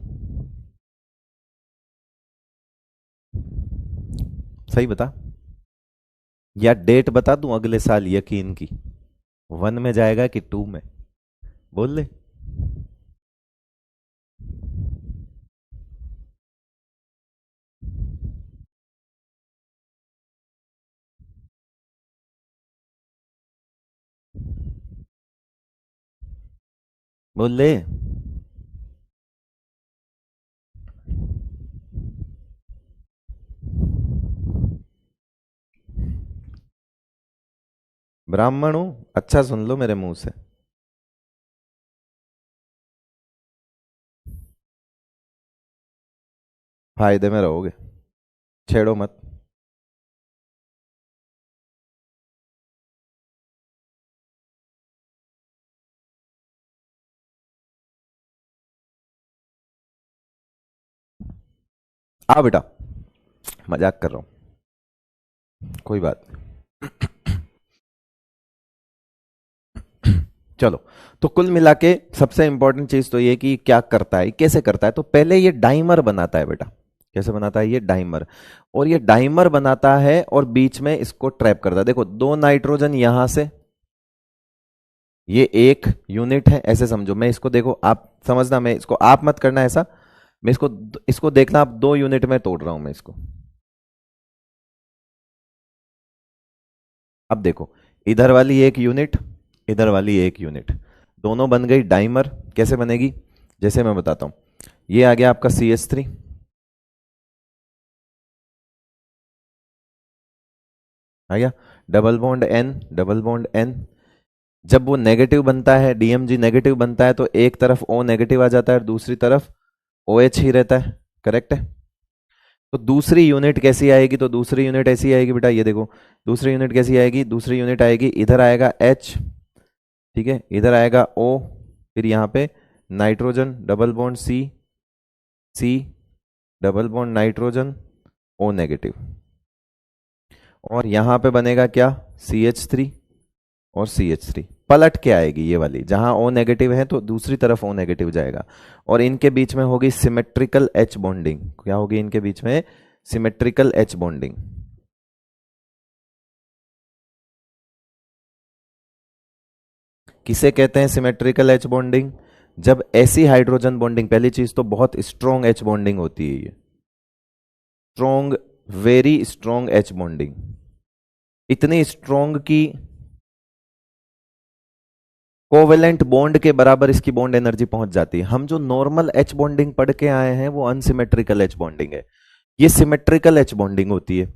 सही बता, या डेट बता दूं अगले साल यकीन की, 1 में जाएगा कि 2 में, बोल ले। बोल ले। ब्राह्मण हूं, अच्छा सुन लो मेरे मुंह से। फायदे में रहोगे, छेड़ो मत। आ बेटा, मजाक कर रहा हूं, कोई बात नहीं। चलो, तो कुल मिला के सबसे इंपॉर्टेंट चीज तो ये कि क्या करता है, कैसे करता है। तो पहले ये डाइमर बनाता है बेटा, कैसे बनाता है ये डाइमर, और ये डाइमर बनाता है और बीच में इसको ट्रैप करता है। देखो 2 नाइट्रोजन यहां से, ये एक यूनिट है, ऐसे समझो। मैं इसको, देखो आप समझना, मैं इसको आप मत करना ऐसा, मैं इसको इसको देखना, आप 2 यूनिट में तोड़ रहा हूं मैं इसको। अब देखो, इधर वाली एक यूनिट, इधर वाली एक यूनिट, दोनों बन गई डाइमर। कैसे बनेगी, जैसे मैं बताता हूं। ये आ गया आपका CH3, आ गया double bond N, double bond N। जब वो नेगेटिव बनता है, DMG नेगेटिव बनता है, तो एक तरफ O नेगेटिव आ जाता है और दूसरी तरफ OH ही रहता है, करेक्ट है। तो दूसरी यूनिट कैसी आएगी, तो दूसरी यूनिट ऐसी आएगी बेटा, ये देखो दूसरी यूनिट कैसी आएगी, दूसरी यूनिट आएगी, इधर आएगा H, ठीक है, इधर आएगा O, फिर यहाँ पे nitrogen double bond C double bond nitrogen O negative, और यहां पे बनेगा क्या, CH3 और CH3। पलट के आएगी ये वाली, जहां O नेगेटिव है तो दूसरी तरफ O नेगेटिव जाएगा, और इनके बीच में होगी सिमेट्रिकल H बॉन्डिंग। क्या होगी इनके बीच में, सिमेट्रिकल H बॉन्डिंग। किसे कहते हैं सिमेट्रिकल H बॉन्डिंग, जब ऐसी हाइड्रोजन बॉन्डिंग, पहली चीज तो बहुत स्ट्रॉन्ग H बॉन्डिंग होती है, ये strong, very strong H bonding, इतनी स्ट्रॉन्ग की कोवेलेंट बॉन्ड के बराबर इसकी बॉन्ड एनर्जी पहुंच जाती है। हम जो नॉर्मल H बॉन्डिंग पढ़ के आए हैं वो अनसिमेट्रिकल H बॉन्डिंग है, ये सिमेट्रिकल H बॉन्डिंग होती है।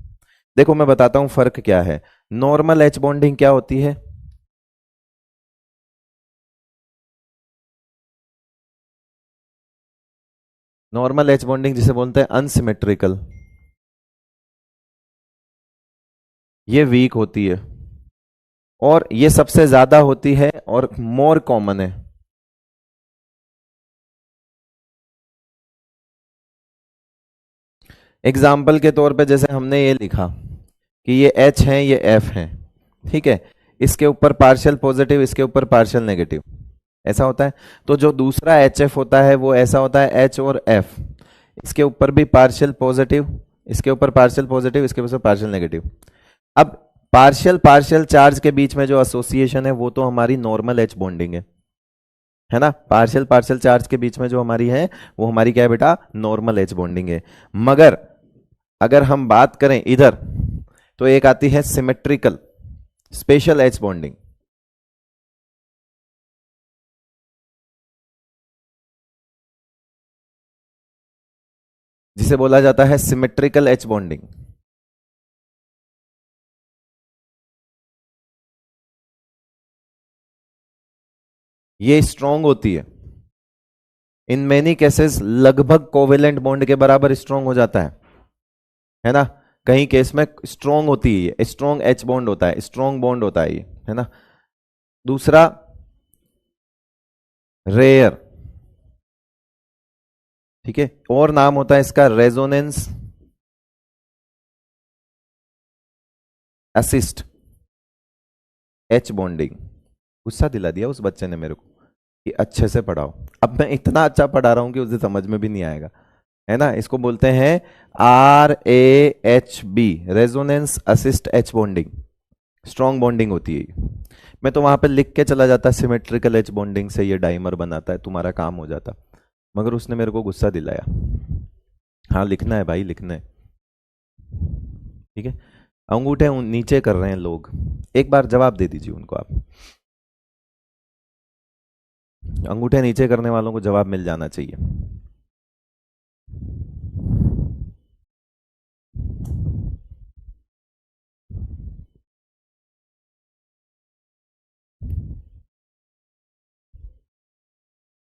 देखो मैं बताता हूं फर्क क्या है। नॉर्मल H बॉन्डिंग क्या होती है, नॉर्मल H बॉन्डिंग जिसे बोलते हैं अनसिमेट्रिकल, ये वीक होती है, और ये सबसे ज्यादा होती है और मोर कॉमन है। एग्जाम्पल के तौर पे जैसे हमने ये लिखा कि ये H है, ये F है, ठीक है, इसके ऊपर पार्शियल पॉजिटिव, इसके ऊपर पार्शियल नेगेटिव, ऐसा होता है। तो जो दूसरा HF होता है वो ऐसा होता है, H और F, इसके ऊपर भी पार्शियल पॉजिटिव, इसके ऊपर पार्शियल पॉजिटिव, इसके ऊपर पार्शियल नेगेटिव। अब पार्शियल पार्शियल चार्ज के बीच में जो एसोसिएशन है वो तो हमारी नॉर्मल H बॉन्डिंग है ना। पार्शियल पार्शियल चार्ज के बीच में जो हमारी है वो हमारी क्या है बेटा, नॉर्मल H बॉन्डिंग है। मगर अगर हम बात करें इधर तो एक आती है सिमेट्रिकल स्पेशल एच बॉन्डिंग, जिसे बोला जाता है सिमेट्रिकल एच बॉन्डिंग। ये स्ट्रांग होती इन मेनी केसेस, लगभग कोवेलेंट बॉन्ड के बराबर स्ट्रांग हो जाता है ना। कहीं केस में स्ट्रांग होती है, ये स्ट्रांग एच बॉन्ड होता है, स्ट्रांग बॉन्ड होता है ये, है ना। दूसरा रेयर, ठीक है, और नाम होता है इसका रेजोनेंस असिस्ट एच बॉन्डिंग। गुस्सा दिला दिया उस बच्चे ने मेरे को कि अच्छे से पढ़ाओ। अब मैं इतना अच्छा पढ़ा रहा हूं कि उसे समझ में भी नहीं आएगा, है ना। इसको बोलते हैं RAHB, resonance assist H bonding. Strong bonding होती है ये। मैं तो वहां पे लिख के चला जाता सिमेट्रिकल एच बॉन्डिंग से ये डाइमर बनाता है, तुम्हारा काम हो जाता, मगर उसने मेरे को गुस्सा दिलाया। हाँ लिखना है भाई, लिखना है, ठीक है। अंगूठे नीचे कर रहे हैं लोग, एक बार जवाब दे दीजिए उनको आप। अंगूठे नीचे करने वालों को जवाब मिल जाना चाहिए।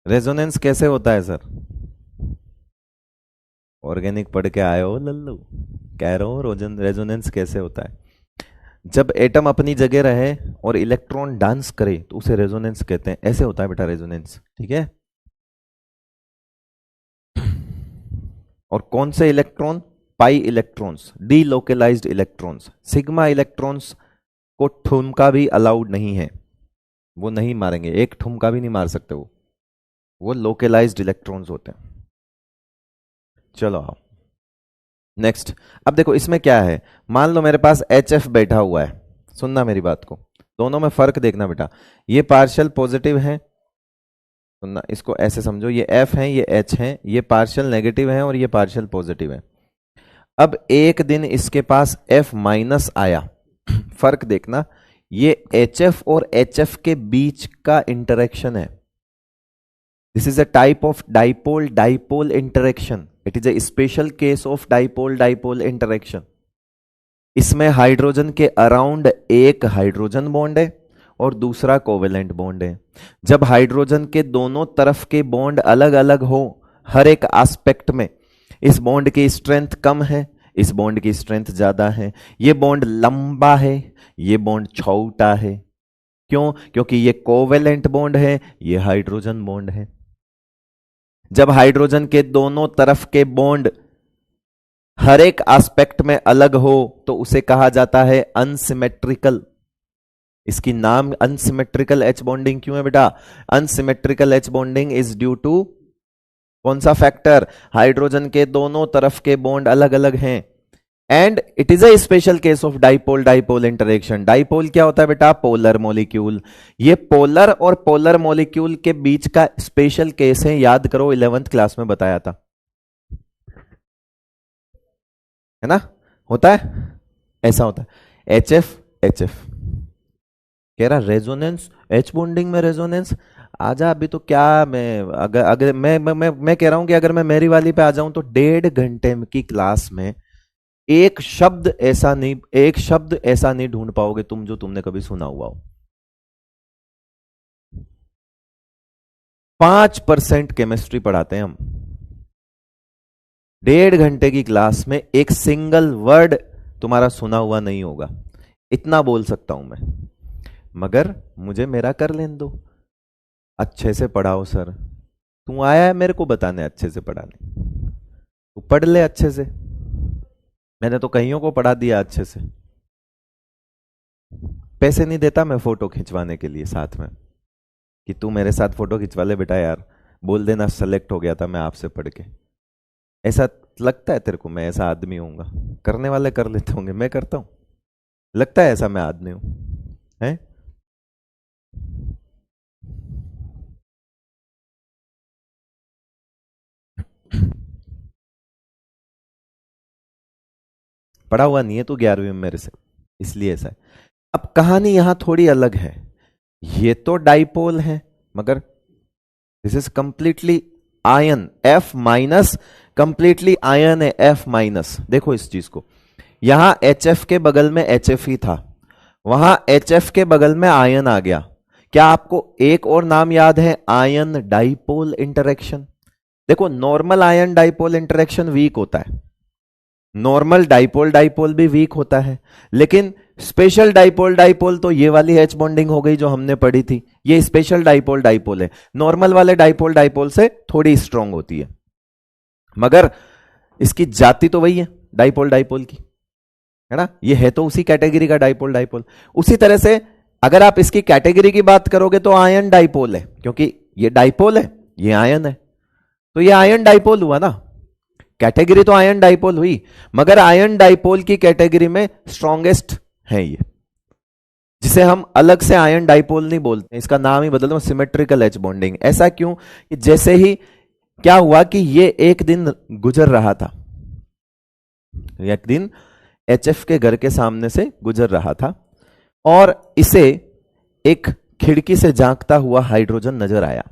रेजोनेंस कैसे होता है सर? ऑर्गेनिक पढ़ के आए हो लल्लू, कह रहा हूं रेजोनेंस कैसे होता है। जब एटम अपनी जगह रहे और इलेक्ट्रॉन डांस करे तो उसे रेजोनेंस कहते हैं। ऐसे होता है बेटा रेजोनेंस, ठीक है। और कौन से electron? Pi electrons, delocalised electrons. Sigma electrons को ठुमका भी अलाउड नहीं है, वो नहीं मारेंगे, एक ठुमका भी नहीं मार सकते वो लोकलाइज्ड इलेक्ट्रॉन्स होते हैं। चलो आओ नेक्स्ट। अब देखो इसमें क्या है, मान लो मेरे पास HF बैठा हुआ है, सुनना मेरी बात को, दोनों में फर्क देखना बेटा। ये पार्शियल पॉजिटिव है, सुनना, इसको ऐसे समझो, ये F है ये H है, ये पार्शियल नेगेटिव है और ये पार्शियल पॉजिटिव है। अब एक दिन इसके पास F माइनस आया, फर्क देखना, ये HF और HF के बीच का इंटरेक्शन है। This is a type of dipole dipole interaction, it is a special case of dipole dipole interaction. इसमें हाइड्रोजन के अराउंड एक हाइड्रोजन बॉन्ड है और दूसरा कोवेलेंट बॉन्ड है। जब हाइड्रोजन के दोनों तरफ के बॉन्ड अलग अलग हो हर एक एस्पेक्ट में, इस बॉन्ड की स्ट्रेंथ कम है, इस बॉन्ड की स्ट्रेंथ ज्यादा है, ये बॉन्ड लंबा है, ये बॉन्ड छोटा है। क्यों? क्योंकि ये कोवेलेंट बॉन्ड है, ये हाइड्रोजन बॉन्ड है। जब हाइड्रोजन के दोनों तरफ के बॉन्ड हर एक एस्पेक्ट में अलग हो तो उसे कहा जाता है अनसिमेट्रिकल। इसकी नाम अनसिमेट्रिकल एच बॉन्डिंग क्यों है बेटा? Unsymmetrical H bonding is due to कौन सा फैक्टर? हाइड्रोजन के दोनों तरफ के बॉन्ड अलग अलग हैं and it is a special case of dipole dipole interaction. Dipole क्या होता है बेटा? Polar molecule. ये पोलर और पोलर मॉलिक्यूल के बीच का स्पेशल केस है, याद करो 11th क्लास में बताया था, है ना। होता है, ऐसा होता है। HF कह रहा रेजोनेंस, एच बॉन्डिंग में रेजोनेंस। आजा अभी तो क्या, मैं अगर अगर मैं कह रहा हूं कि अगर मैं मेरी वाली पे आ जाऊं तो 1.5 घंटे की क्लास में एक शब्द ऐसा नहीं ढूंढ पाओगे तुम जो तुमने कभी सुना हुआ हो। 5% केमिस्ट्री पढ़ाते हैं हम, 1.5 घंटे की क्लास में एक सिंगल वर्ड तुम्हारा सुना हुआ नहीं होगा, इतना बोल सकता हूं मैं। मगर मुझे मेरा कर लेने दो, अच्छे से पढ़ाओ सर। तू आया है मेरे को बताने अच्छे से पढ़ाने, तू पढ़ ले अच्छे से। मैंने तो कईयों को पढ़ा दिया अच्छे से। पैसे नहीं देता मैं फोटो खिंचवाने के लिए साथ में, कि तू मेरे साथ फोटो खिंचवा ले बेटा यार, बोल देना सेलेक्ट हो गया था मैं आपसे पढ़ के। ऐसा लगता है तेरे को मैं ऐसा आदमी हूँगा? करने वाले कर लेते होंगे, मैं करता हूँ? लगता है ऐसा मैं आदमी हूँ? है? पढ़ा हुआ नहीं है तू 11वीं में मेरे से, इसलिए ऐसा है। अब कहानी यहां थोड़ी अलग है, ये तो डाइपोल है मगर this is completely ion, F minus completely ion है, F माइनस। देखो इस चीज को, यहां HF के बगल में HF ही था, वहां HF के बगल में आयन आ गया। क्या आपको एक और नाम याद है? Ion dipole interaction. देखो normal ion dipole interaction weak होता है, नॉर्मल डाइपोल डाइपोल भी वीक होता है, लेकिन स्पेशल डाइपोल डाइपोल तो ये वाली H बॉन्डिंग हो गई जो हमने पढ़ी थी, ये स्पेशल डाइपोल डाइपोल है। नॉर्मल वाले डाइपोल डाइपोल से थोड़ी स्ट्रांग होती है, मगर इसकी जाति तो वही है डाइपोल डाइपोल की, है ना? ये है तो उसी कैटेगरी का डाइपोल डाइपोल। उसी तरह से अगर आप इसकी कैटेगरी की बात करोगे तो आयन डाइपोल है, क्योंकि ये डाइपोल है, ये आयन है, तो ये आयन डाइपोल हुआ ना। कैटेगरी तो आयन डाइपोल हुई, मगर आयन डाइपोल की कैटेगरी में स्ट्रॉन्गेस्ट है ये, जिसे हम अलग से आयन डाइपोल नहीं बोलते, इसका नाम ही बदल दो, सिमेट्रिकल एच बॉन्डिंग। ऐसा क्यों? कि जैसे ही क्या हुआ कि ये एक दिन गुजर रहा था, एक दिन HF के घर के सामने से गुजर रहा था और इसे एक खिड़की से झांकता हुआ हाइड्रोजन नजर आया,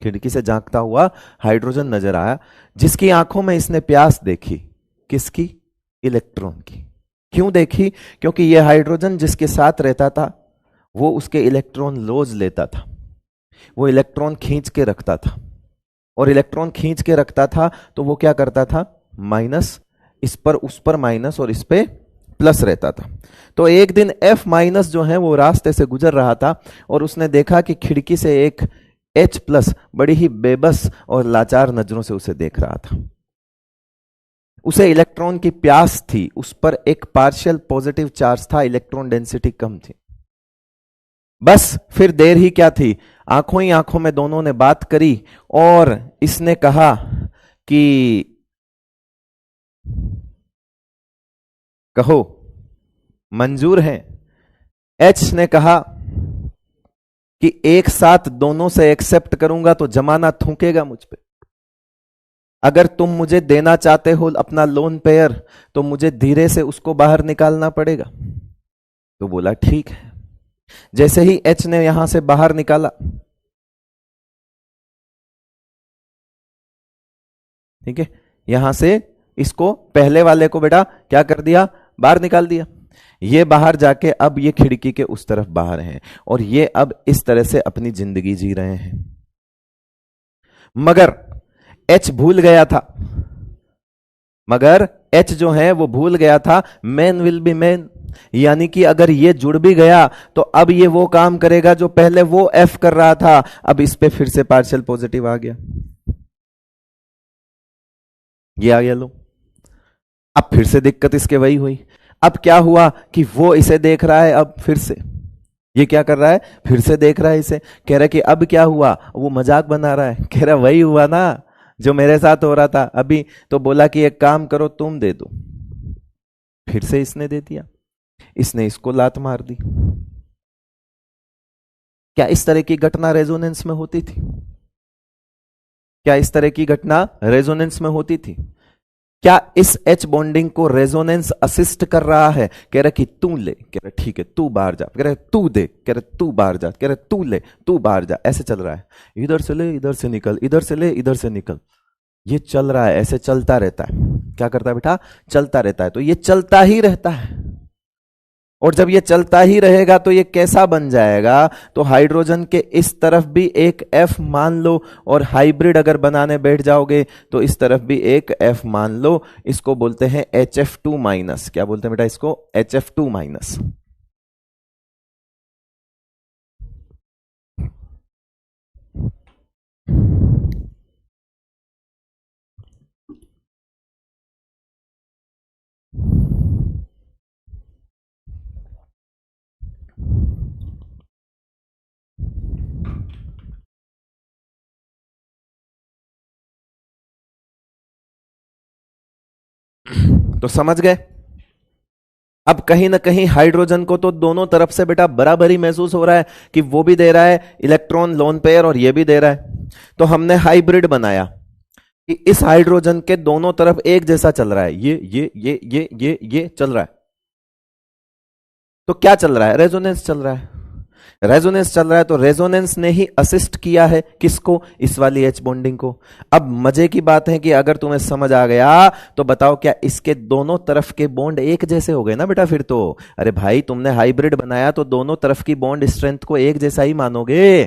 खिड़की से झांकता हुआ हाइड्रोजन नजर आया, जिसकी आंखों में इसने प्यास देखी। किसकी? इलेक्ट्रॉन की। क्यों देखी? क्योंकि यह हाइड्रोजन जिसके साथ रहता था वो उसके इलेक्ट्रॉन लोज लेता था, वो इलेक्ट्रॉन खींच के रखता था, और इलेक्ट्रॉन खींच के रखता था तो वो क्या करता था? माइनस, इस पर उस पर माइनस और इस पे प्लस रहता था। तो एक दिन F माइनस जो है वो रास्ते से गुजर रहा था और उसने देखा कि खिड़की से एक H प्लस बड़ी ही बेबस और लाचार नजरों से उसे देख रहा था। उसे इलेक्ट्रॉन की प्यास थी, उस पर एक पार्शियल पॉजिटिव चार्ज था, इलेक्ट्रॉन डेंसिटी कम थी। बस फिर देर ही क्या थी, आंखों ही आंखों में दोनों ने बात करी और इसने कहा कि कहो मंजूर है। H ने कहा कि एक साथ दोनों से एक्सेप्ट करूंगा तो जमाना थूकेगा मुझ पे, अगर तुम मुझे देना चाहते हो अपना लोन पेयर तो मुझे धीरे से उसको बाहर निकालना पड़ेगा। तो बोला ठीक है। जैसे ही H ने यहां से बाहर निकाला, ठीक है, यहां से इसको पहले वाले को बेटा क्या कर दिया? बाहर निकाल दिया। ये बाहर जाके अब ये खिड़की के उस तरफ बाहर हैं और ये अब इस तरह से अपनी जिंदगी जी रहे हैं। मगर H भूल गया था, मगर H जो है वो भूल गया था मैन विल बी मैन, यानी कि अगर ये जुड़ भी गया तो अब ये वो काम करेगा जो पहले वो F कर रहा था। अब इस पे फिर से पार्शियल पॉजिटिव आ गया, ये आ गया लो। अब फिर से दिक्कत इसके वही हुई। अब क्या हुआ कि वो इसे देख रहा है, अब फिर से ये क्या कर रहा है? फिर से देख रहा है इसे, कह रहा है कि अब क्या हुआ? वो मजाक बना रहा है, कह रहा वही हुआ ना जो मेरे साथ हो रहा था अभी, तो बोला कि एक काम करो तुम दे दो। फिर से इसने दे दिया, इसने इसको लात मार दी। क्या इस तरह की घटना रेजोनेंस में होती थी? क्या इस तरह की घटना रेजोनेंस में होती थी? क्या इस H बॉन्डिंग को रेजोनेंस असिस्ट कर रहा है? कह रहा कि तू ले, कह रहा ठीक है तू बाहर जा, कह रहा तू दे, कह रहा तू बाहर जा, कह रहा तू ले तू बाहर जा, ऐसे चल रहा है। इधर से ले इधर से निकल, इधर से ले इधर से निकल, ये चल रहा है, ऐसे चलता रहता है। क्या करता है बेटा? चलता रहता है। तो ये चलता ही रहता है, और जब ये चलता ही रहेगा तो ये कैसा बन जाएगा? तो हाइड्रोजन के इस तरफ भी एक F मान लो, और हाइब्रिड अगर बनाने बैठ जाओगे तो इस तरफ भी एक F मान लो। इसको बोलते हैं HF2 माइनस। क्या बोलते हैं बेटा इसको? HF2 minus. तो समझ गए? अब कहीं ना कहीं हाइड्रोजन को तो दोनों तरफ से बेटा बराबर ही महसूस हो रहा है कि वो भी दे रहा है इलेक्ट्रॉन लोन पेयर और ये भी दे रहा है। तो हमने हाइब्रिड बनाया। कि इस हाइड्रोजन के दोनों तरफ एक जैसा चल रहा है, ये चल रहा है। तो क्या चल रहा है? रेजोनेंस चल रहा है। रेजोनेंस चल रहा है तो रेजोनेंस ने ही असिस्ट किया है किसको? इस वाली एच बॉन्डिंग को। अब मजे की बात है कि अगर तुम्हें समझ आ गया तो बताओ क्या इसके दोनों तरफ के बॉन्ड एक जैसे हो गए ना बेटा फिर तो? अरे भाई तुमने हाइब्रिड बनाया तो दोनों तरफ की बॉन्ड स्ट्रेंथ को एक जैसा ही मानोगे।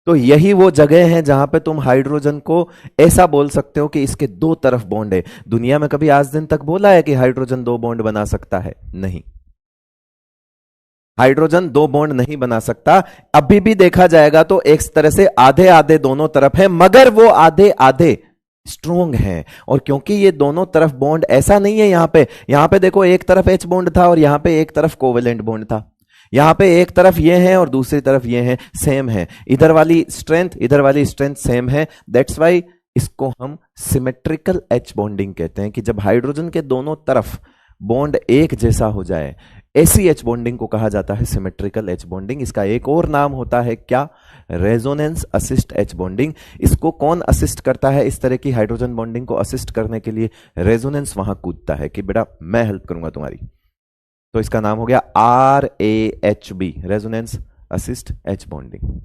तो यही वो जगह है जहां पे तुम हाइड्रोजन को ऐसा बोल सकते हो कि इसके दो तरफ बॉन्ड है। दुनिया में कभी आज दिन तक बोला है कि हाइड्रोजन दो बॉन्ड बना सकता है? नहीं, हाइड्रोजन दो बॉन्ड नहीं बना सकता। अभी भी देखा जाएगा तो एक तरह से आधे आधे दोनों तरफ है, मगर वो आधे आधे स्ट्रोंग है। और क्योंकि ये दोनों तरफ बॉन्ड ऐसा नहीं है, यहां पे देखो एक तरफ एच बॉन्ड था और यहां पे एक तरफ कोवेलेंट बॉन्ड था। यहां पे एक तरफ ये है और दूसरी तरफ ये है, सेम है। इधर वाली स्ट्रेंथ इधर वाली स्ट्रेंथ सेम है। दैट्स वाई इसको हम सिमेट्रिकल एच बॉन्डिंग कहते हैं, कि जब हाइड्रोजन के दोनों तरफ बॉन्ड एक जैसा हो जाए, ऐसी एच बॉन्डिंग को कहा जाता है सिमेट्रिकल एच बॉन्डिंग। इसका एक और नाम होता है क्या? Resonance assist H bonding. इसको कौन असिस्ट करता है? इस तरह की हाइड्रोजन बॉन्डिंग को असिस्ट करने के लिए रेजोनेंस वहां कूदता है कि बेटा मैं हेल्प करूंगा तुम्हारी। तो इसका नाम हो गया RAHB, resonance assist H bonding.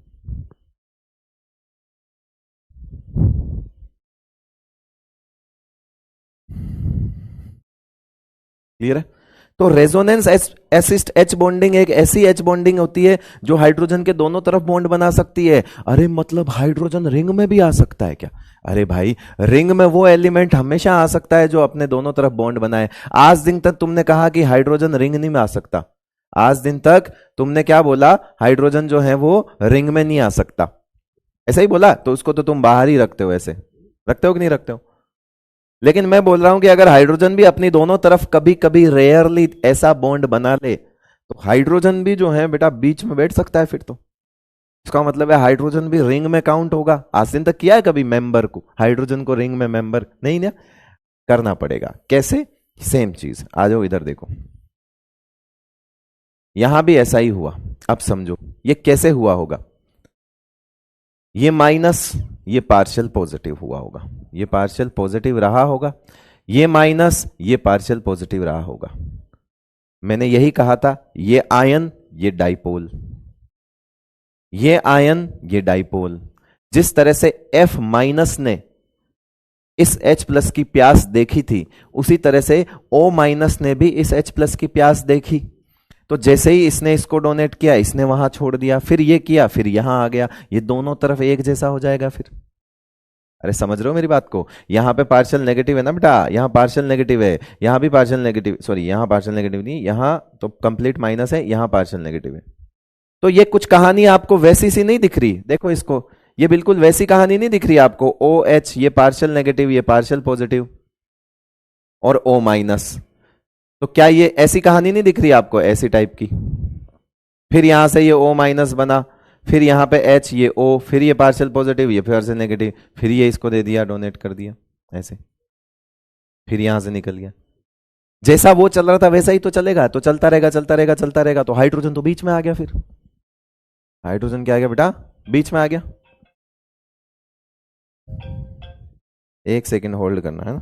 Clear है? तो रेजोनेंस एसिस्ट एच बॉन्डिंग एक ऐसी एच बॉन्डिंग होती है जो हाइड्रोजन के दोनों तरफ बॉन्ड बना सकती है। अरे मतलब हाइड्रोजन रिंग में भी आ सकता है क्या? अरे भाई रिंग में वो एलिमेंट हमेशा आ सकता है जो अपने दोनों तरफ बॉन्ड बनाए। आज दिन तक तुमने कहा कि हाइड्रोजन रिंग नहीं में आ सकता। आज दिन तक तुमने क्या बोला? हाइड्रोजन जो है वो रिंग में नहीं आ सकता, ऐसा ही बोला। तो उसको तो तुम बाहर ही रखते हो, ऐसे रखते हो कि नहीं रखते हो? लेकिन मैं बोल रहा हूं कि अगर हाइड्रोजन भी अपनी दोनों तरफ कभी कभी रेयरली ऐसा बॉन्ड बना ले, तो हाइड्रोजन भी जो है बेटा बीच में बैठ सकता है फिर तो। इसका मतलब है हाइड्रोजन भी रिंग में काउंट होगा। आज दिन तक किया है कभी मेंबर को, हाइड्रोजन को रिंग में मेंबर? नहीं ना, करना पड़ेगा। कैसे? सेम चीज, आ जाओ इधर देखो। यहां भी ऐसा ही हुआ। अब समझो ये कैसे हुआ होगा। ये माइनस, ये पार्शियल पॉजिटिव हुआ होगा, ये पार्शियल पॉजिटिव रहा होगा, ये माइनस, ये पार्शियल पॉजिटिव रहा होगा। मैंने यही कहा था, ये आयन ये डाइपोल, ये आयन ये डाइपोल। जिस तरह से F माइनस ने इस H प्लस की प्यास देखी थी, उसी तरह से O माइनस ने भी इस H प्लस की प्यास देखी। तो जैसे ही इसने इसको डोनेट किया, इसने वहां छोड़ दिया, फिर ये किया, फिर यहां आ गया, ये दोनों तरफ एक जैसा हो जाएगा फिर। अरे समझ रहे हो मेरी बात को? यहां पे पार्शियल नेगेटिव है ना बेटा, यहां पार्शियल नेगेटिव है, यहां भी पार्शियल नेगेटिव, सॉरी यहां पार्शियल नेगेटिव नहीं, यहां तो कंप्लीट माइनस है, यहां पार्शियल नेगेटिव है। तो ये कुछ कहानी आपको वैसी सी नहीं दिख रही? देखो इसको, ये बिल्कुल वैसी कहानी नहीं दिख रही आपको। ओ एच ये पार्शियल नेगेटिव, ये पार्शियल पॉजिटिव, और ओ माइनस। तो क्या ये ऐसी कहानी नहीं दिख रही आपको, ऐसी टाइप की? फिर यहां से ये ओ माइनस बना, फिर यहां पे एच, ये ओ, फिर ये पार्शियल पॉजिटिव, ये फिर से नेगेटिव, फिर ये इसको दे दिया, डोनेट कर दिया ऐसे, फिर यहां से निकल गया। जैसा वो चल रहा था वैसा ही तो चलेगा, तो चलता रहेगा चलता रहेगा चलता रहेगा। तो हाइड्रोजन तो बीच में आ गया फिर। हाइड्रोजन क्या आ गया बेटा? बीच में आ गया। एक सेकेंड होल्ड करना है ना।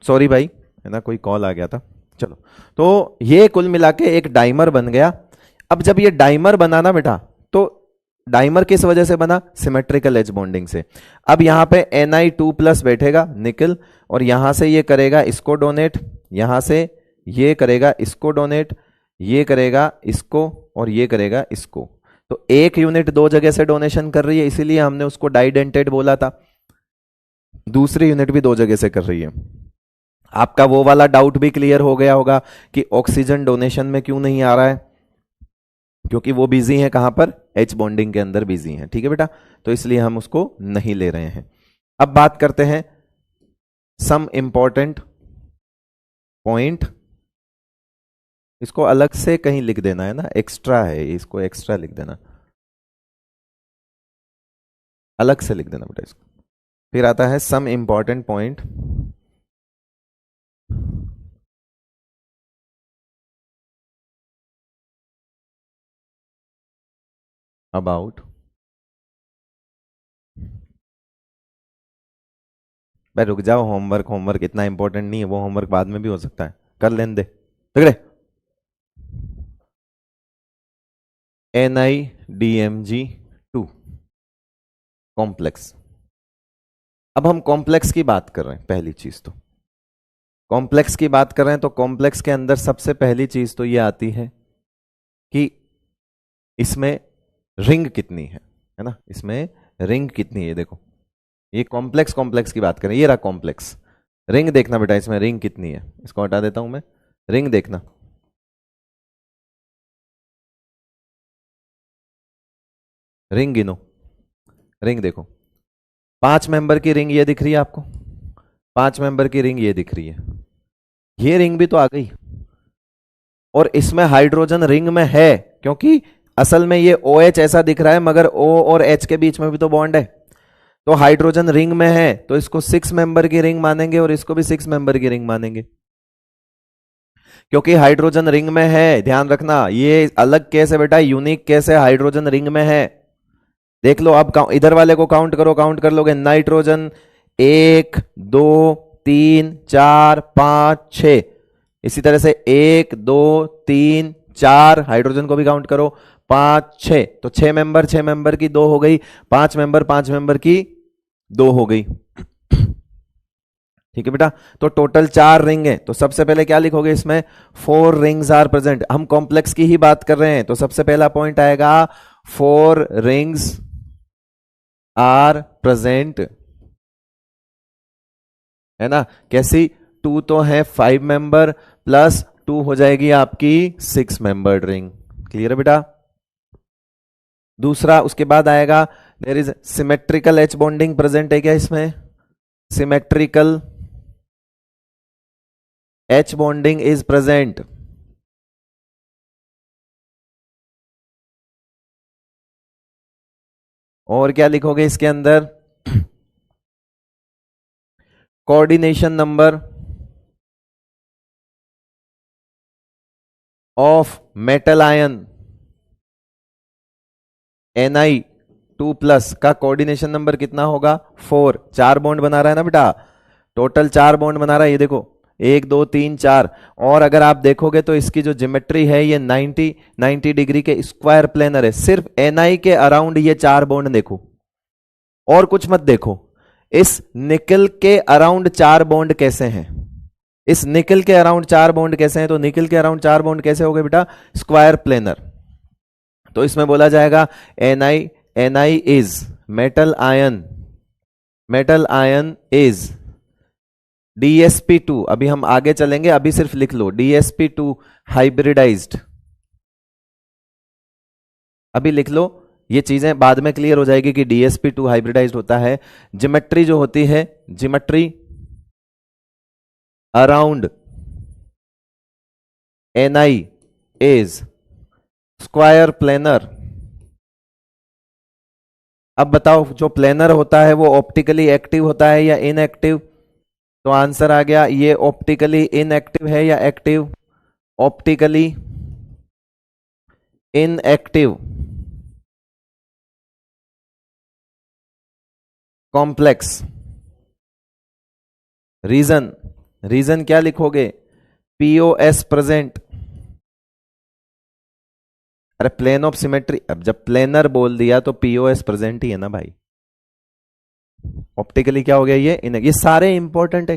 सॉरी भाई, है ना, कोई कॉल आ गया था। चलो, तो ये कुल मिला के एक डाइमर बन गया। अब जब ये डाइमर बना ना बेटा, तो डाइमर किस वजह से बना? सिमेट्रिकल एच बॉन्डिंग से। अब यहां पे Ni2+ बैठेगा निकल, और यहां से ये करेगा इसको डोनेट, यहां से ये करेगा इसको डोनेट, ये करेगा इसको, और ये करेगा इसको। तो एक यूनिट दो जगह से डोनेशन कर रही है, इसीलिए हमने उसको डाइडेंटेड बोला था। दूसरी यूनिट भी दो जगह से कर रही है। आपका वो वाला डाउट भी क्लियर हो गया होगा कि ऑक्सीजन डोनेशन में क्यों नहीं आ रहा है, क्योंकि वो बिजी है कहां पर? एच बॉन्डिंग के अंदर बिजी है। ठीक है बेटा, तो इसलिए हम उसको नहीं ले रहे हैं। अब बात करते हैं सम इंपॉर्टेंट पॉइंट। इसको अलग से कहीं लिख देना है ना, एक्स्ट्रा है, इसको एक्स्ट्रा लिख देना, अलग से लिख देना बेटा इसको। फिर आता है सम इंपॉर्टेंट पॉइंट अबाउट। भाई रुक जाओ, होमवर्क होमवर्क इतना इंपॉर्टेंट नहीं है, वो होमवर्क बाद में भी हो सकता है, कर लेने दे। देख रहे NiDMG2 कॉम्प्लेक्स। अब हम कॉम्प्लेक्स की बात कर रहे हैं। पहली चीज तो कॉम्प्लेक्स की बात कर रहे हैं, तो कॉम्प्लेक्स के अंदर सबसे पहली चीज तो ये आती है कि इसमें रिंग कितनी है ना, इसमें रिंग कितनी है। देखो, ये कॉम्प्लेक्स कॉम्प्लेक्स की बात करें, ये रहा कॉम्प्लेक्स। रिंग देखना बेटा, इसमें रिंग कितनी है, इसको हटा देता हूं मैं। रिंग देखना, रिंग गिनो, रिंग देखो। 5 मेंबर की रिंग ये दिख रही है आपको, 5 मेंबर की रिंग ये दिख रही है, ये रिंग भी तो आ गई। और इसमें हाइड्रोजन रिंग में है, क्योंकि असल में ये OH ऐसा दिख रहा है, मगर O और H के बीच में भी तो बॉन्ड है, तो हाइड्रोजन रिंग में है, तो इसको 6 मेंबर की रिंग मानेंगे और इसको भी 6 मेंबर की रिंग मानेंगे, क्योंकि हाइड्रोजन रिंग में है। ध्यान रखना, ये अलग केस है बेटा, यूनिक केस है, हाइड्रोजन रिंग में है। देख लो, अब इधर वाले को काउंट करो, काउंट कर लोगे। नाइट्रोजन 1 2 3 4 5 6, इसी तरह से 1 2 3 4, हाइड्रोजन को भी काउंट करो, 5 6, तो 6 मेंबर, 6 मेंबर की 2 हो गई, 5 मेंबर, 5 मेंबर की 2 हो गई। ठीक है बेटा, तो टोटल 4 रिंग है। तो सबसे पहले क्या लिखोगे इसमें? 4 रिंग्स आर प्रेजेंट। हम कॉम्प्लेक्स की ही बात कर रहे हैं, तो सबसे पहला पॉइंट आएगा 4 रिंग्स आर प्रेजेंट, है ना। कैसी? 2 तो है 5 मेंबर, प्लस 2 हो जाएगी आपकी 6 मेंबर्ड रिंग। क्लियर है बेटा? दूसरा, उसके बाद आएगा there is symmetrical H bonding present है क्या इसमें? Symmetrical H bonding is present. और क्या लिखोगे इसके अंदर? Coordination number of metal ion Ni2+ का कोऑर्डिनेशन नंबर कितना होगा? 4। 4 बॉन्ड बना रहा है ना बेटा, टोटल 4 बॉन्ड बना रहा है, ये देखो 1 2 3 4। और अगर आप देखोगे तो इसकी जो ज्योमेट्री है ये 90 डिग्री के स्क्वायर प्लेनर है। सिर्फ Ni के अराउंड ये 4 बॉन्ड देखो, और कुछ मत देखो। इस निकल के अराउंड 4 बॉन्ड कैसे हैं? इस निकल के अराउंड 4 बॉन्ड कैसे हैं? तो निकल के अराउंड 4 बॉन्ड कैसे हो गए बेटा? Square planar. तो इसमें बोला जाएगा Ni is metal ion, metal ion is DsP2। अभी हम आगे चलेंगे, अभी सिर्फ लिख लो DsP2 हाइब्रिडाइज्ड। अभी लिख लो, ये चीजें बाद में क्लियर हो जाएगी कि DsP2 हाइब्रिडाइज्ड होता है। ज्योमेट्री जो होती है, geometry around Ni is square planar. अब बताओ, जो प्लेनर होता है वो ऑप्टिकली एक्टिव होता है या इनएक्टिव? तो आंसर आ गया, ये ऑप्टिकली इनएक्टिव है या active? Optically inactive complex. Reason, reason क्या लिखोगे? POS present. अरे प्लेन ऑफ सिमेट्री, अब जब प्लेनर बोल दिया तो पीओएस प्रेजेंट ही है ना भाई। ऑप्टिकली क्या हो गया? ये सारे इंपॉर्टेंट है।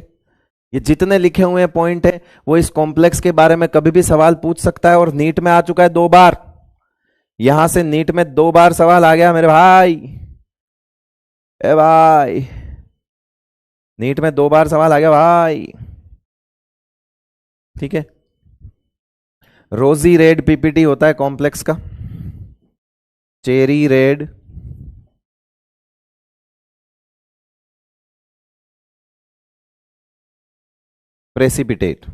ये जितने लिखे हुए पॉइंट है वो इस कॉम्प्लेक्स के बारे में कभी भी सवाल पूछ सकता है, और नीट में आ चुका है 2 बार। यहां से नीट में 2 बार सवाल आ गया मेरे भाई। ए भाई, नीट में 2 बार सवाल आ गया भाई। ठीक है। रोजी रेड पीपीटी होता है कॉम्प्लेक्स का, चेरी रेड प्रेसिपिटेट।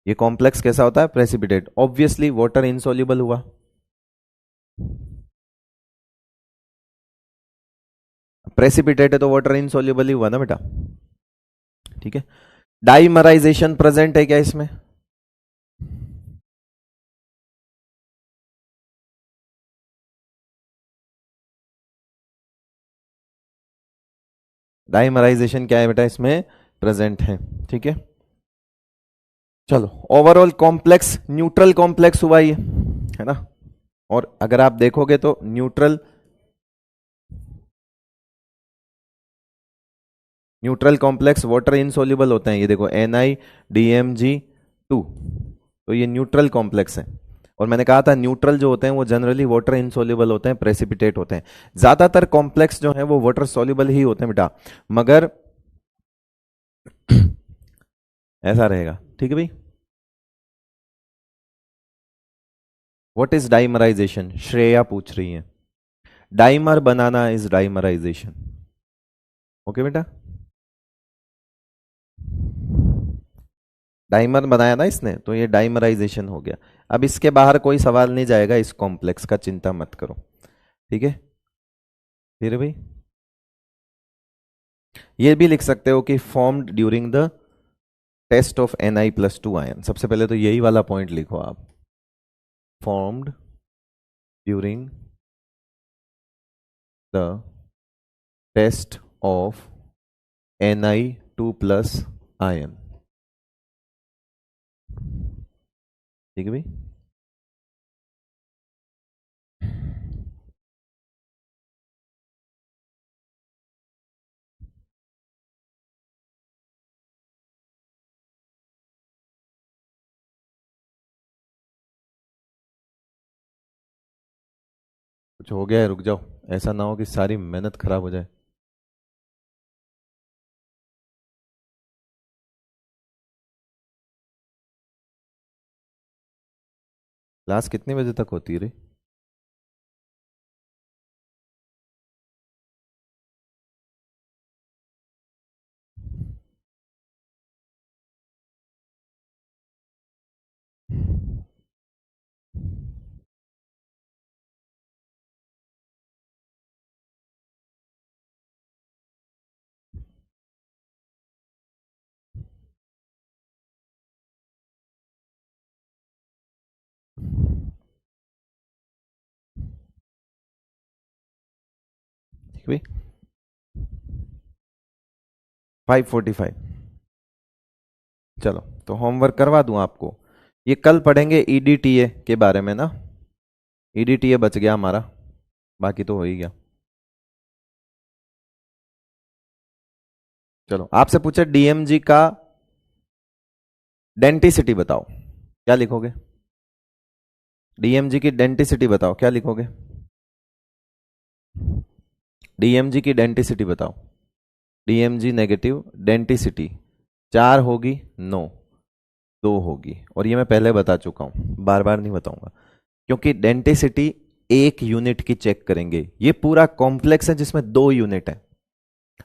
ये कॉम्प्लेक्स कैसा होता है? प्रेसिपिटेट। ऑब्वियसली वाटर इनसॉल्युबल हुआ। प्रेसिपिटेट है तो वाटर इनसॉल्युबल ही हुआ ना बेटा। ठीक है। डाइमराइजेशन प्रेजेंट है क्या इसमें? डाइमराइजेशन क्या है बेटा इसमें? प्रेजेंट है। ठीक है। चलो, ओवरऑल कॉम्प्लेक्स न्यूट्रल कॉम्प्लेक्स हुआ ये, है ना। और अगर आप देखोगे तो न्यूट्रल कॉम्प्लेक्स वाटर इनसॉल्युबल होते हैं। ये देखो NiDMg2, तो ये न्यूट्रल कॉम्प्लेक्स है। और मैंने कहा था न्यूट्रल जो होते हैं वो जनरली वाटर इनसॉल्युबल होते हैं, प्रेसिपिटेट होते हैं। ज्यादातर कॉम्प्लेक्स जो है वो वाटर सॉल्युबल ही होते हैं बेटा, मगर ऐसा रहेगा। ठीक है भाई। What is dimerisation? श्रेया पूछ रही है। Dimer banana is dimerisation. Okay बेटा। डाइमर बनाया ना इसने, तो ये डाइमराइजेशन हो गया। अब इसके बाहर कोई सवाल नहीं जाएगा इस कॉम्प्लेक्स का, चिंता मत करो। ठीक है। फिर भाई ये भी लिख सकते हो कि formed during the test of Na+2 ion. सबसे पहले तो यही वाला पॉइंट लिखो आप, formed during the test of Na2+ ion. ठीक है भाई। कुछ हो गया है? रुक जाओ, ऐसा ना हो कि सारी मेहनत खराब हो जाए। क्लास कितने बजे तक होती है रे? ठीक भाई। 5:45। चलो तो होमवर्क करवा दूं आपको। ये कल पढ़ेंगे ईडीटीए के बारे में ना। ईडीटीए बच गया हमारा, बाकी तो हो ही गया। चलो, आपसे पूछे डीएमजी का डेंटिसिटी बताओ, क्या लिखोगे? डीएमजी की डेंटिसिटी बताओ, क्या लिखोगे? डीएमजी की डेंटिसिटी बताओ। डीएमजी नेगेटिव, डेंटिसिटी 4 होगी 9, 2 होगी। और ये मैं पहले बता चुका हूं, बार बार नहीं बताऊंगा, क्योंकि डेंटिसिटी 1 यूनिट की चेक करेंगे। ये पूरा कॉम्प्लेक्स है जिसमें 2 यूनिट है।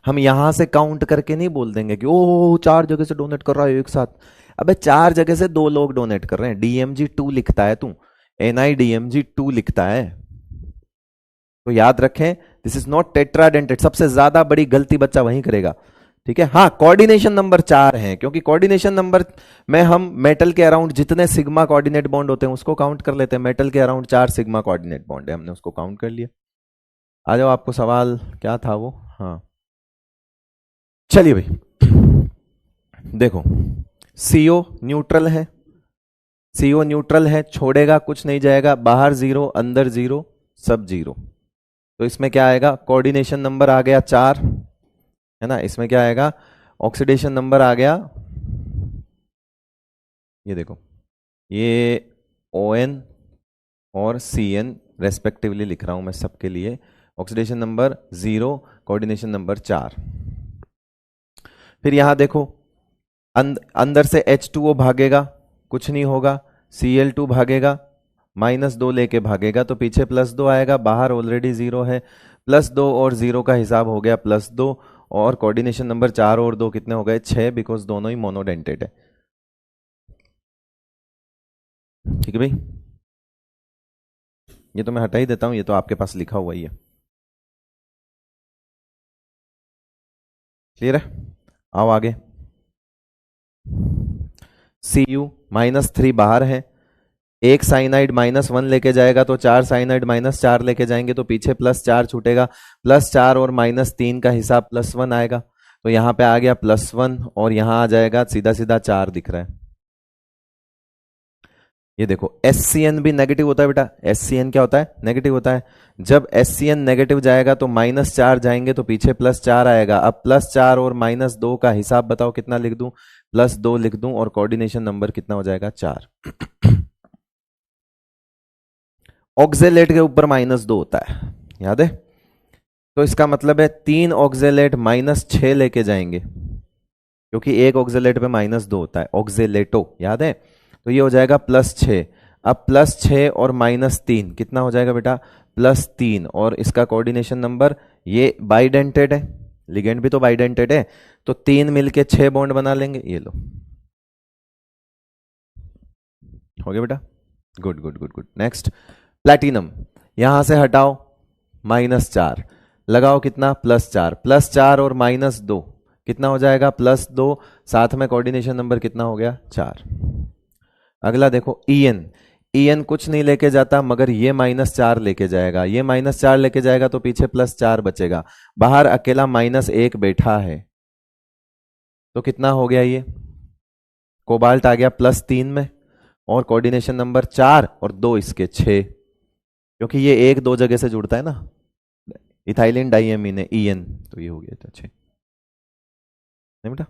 हम यहां से काउंट करके नहीं बोल देंगे कि ओ 4 जगह से डोनेट कर रहा है एक साथ। अबे 4 जगह से 2 लोग डोनेट कर रहे हैं। DMG2 लिखता है तू, NiDMG2 लिखता है। तो याद रखें, दिस इज नॉट टेट्राडेंटेट। सबसे ज्यादा बड़ी गलती बच्चा वहीं करेगा। ठीक है। हाँ, कोऑर्डिनेशन नंबर 4 है, क्योंकि कोऑर्डिनेशन नंबर में हम मेटल के अराउंड जितने सिग्मा कोऑर्डिनेट बॉन्ड होते हैं उसको काउंट कर लेते हैं। मेटल के अराउंड 4 सिग्मा कोऑर्डिनेट बॉन्ड है, हमने उसको काउंट कर लिया। आ जाओ, आपको सवाल क्या था वो? हाँ, चलिए भाई देखो, सीओ न्यूट्रल है, सीओ न्यूट्रल है, छोड़ेगा कुछ नहीं जाएगा, बाहर जीरो अंदर जीरो सब जीरो। तो इसमें क्या आएगा, कोऑर्डिनेशन नंबर आ गया 4, है ना। इसमें क्या आएगा, ऑक्सीडेशन नंबर आ गया, ये देखो, ये ON और CN रेस्पेक्टिवली लिख रहा हूं मैं सबके लिए। Oxidation number 0, coordination number 4। फिर यहां देखो, अंदर से H2O भागेगा, कुछ नहीं होगा, Cl2 भागेगा, -2 लेके भागेगा तो पीछे +2 आएगा, बाहर ऑलरेडी 0 है, +2 और 0 का हिसाब हो गया +2, और कोऑर्डिनेशन नंबर 4 और 2 कितने हो गए, 6, बिकॉज दोनों ही मोनोडेंटेड है। ठीक है भाई, ये तो मैं हटा ही देता हूं, ये तो आपके पास लिखा हुआ ही है। क्लियर है, आओ आगे। Cu -3 बाहर है, एक साइनाइड -1 लेके जाएगा तो 4 साइनाइड -4 लेके जाएंगे तो पीछे +4 छूटेगा, +4 और -3 का हिसाब +1 आएगा, तो यहां पे आ गया +1 और यहां आ जाएगा सीधा सीधा 4 दिख रहा है। ये देखो SCN भी नेगेटिव होता है बेटा, SCN क्या होता है, नेगेटिव होता है। जब SCN नेगेटिव जाएगा तो -4 जाएंगे तो पीछे +4 आएगा। अब +4 और -2 का हिसाब बताओ कितना लिख दूं, +2 लिख दूं, और कोऑर्डिनेशन नंबर कितना हो जाएगा, 4। ऑक्जेलेट के ऊपर -2 होता है, याद है, तो इसका मतलब है 3 ऑक्जेलेट -6 लेके जाएंगे, क्योंकि एक ऑक्जेलेट पे -2 होता है, ऑक्जेलेटो, याद है। तो ये हो जाएगा +6। अब +6 और -3 कितना हो जाएगा बेटा, +3, और इसका कोऑर्डिनेशन नंबर, ये बाइडेंटेड है, लिगेंड भी तो बाइडेंटेड है, तो 3 मिलके 6 बॉन्ड बना लेंगे, ये लो, हो गया बेटा, good good good good. Next platinum, यहां से हटाओ -4, लगाओ कितना, +4, +4 और -2 कितना हो जाएगा, +2, साथ में कोऑर्डिनेशन नंबर कितना हो गया, 4। अगला देखो EN कुछ नहीं लेके जाता मगर ये -4 लेके जाएगा, ये -4 लेके जाएगा तो पीछे +4 बचेगा, बाहर अकेला -1 बैठा है, तो कितना हो गया, ये कोबाल्ट आ गया +3 में, और कोऑर्डिनेशन नंबर 4 और 2 इसके 6, क्योंकि ये 1 2 जगह से जुड़ता है ना, इथाइलिन डाइएमीन है EN, तो ये हो गया था 6, नहीं बेटा।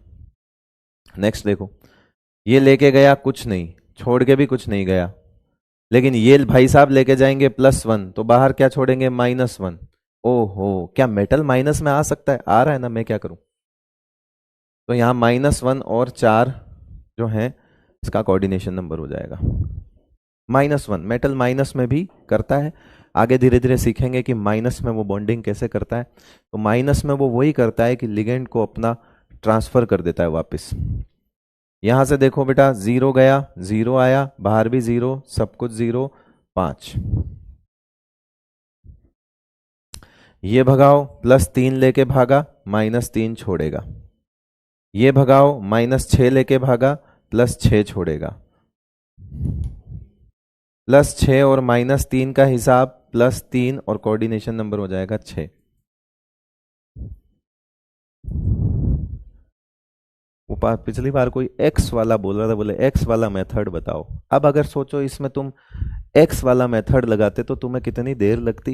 नेक्स्ट देखो, ये लेके गया कुछ नहीं, छोड़ के भी कुछ नहीं गया, लेकिन ये भाई साहब लेके जाएंगे +1, तो बाहर क्या छोड़ेंगे, -1। ओहो, क्या मेटल माइनस में आ सकता है, आ रहा है ना, मैं क्या करूं, तो यहां -1 और 4 जो है इसका कोऑर्डिनेशन नंबर हो जाएगा -1। मेटल माइनस में भी करता है, आगे धीरे धीरे सीखेंगे कि माइनस में वो बॉन्डिंग कैसे करता है। तो माइनस में वो वही करता है कि लिगेंड को अपना ट्रांसफर कर देता है वापस। यहां से देखो बेटा, 0 गया, 0 आया, बाहर भी 0, सब कुछ 0, 5। ये भगाओ, +3 लेके भागा, -3 छोड़ेगा, ये भगाओ, -6 लेके भागा, +6 छोड़ेगा, +6 और -3 का हिसाब +3, और कोऑर्डिनेशन नंबर हो जाएगा 6। पिछली बार कोई एक्स वाला बोल रहा था, बोले एक्स वाला मेथड बताओ। अब अगर सोचो इसमें तुम एक्स वाला मेथड लगाते तो तुम्हें कितनी देर लगती,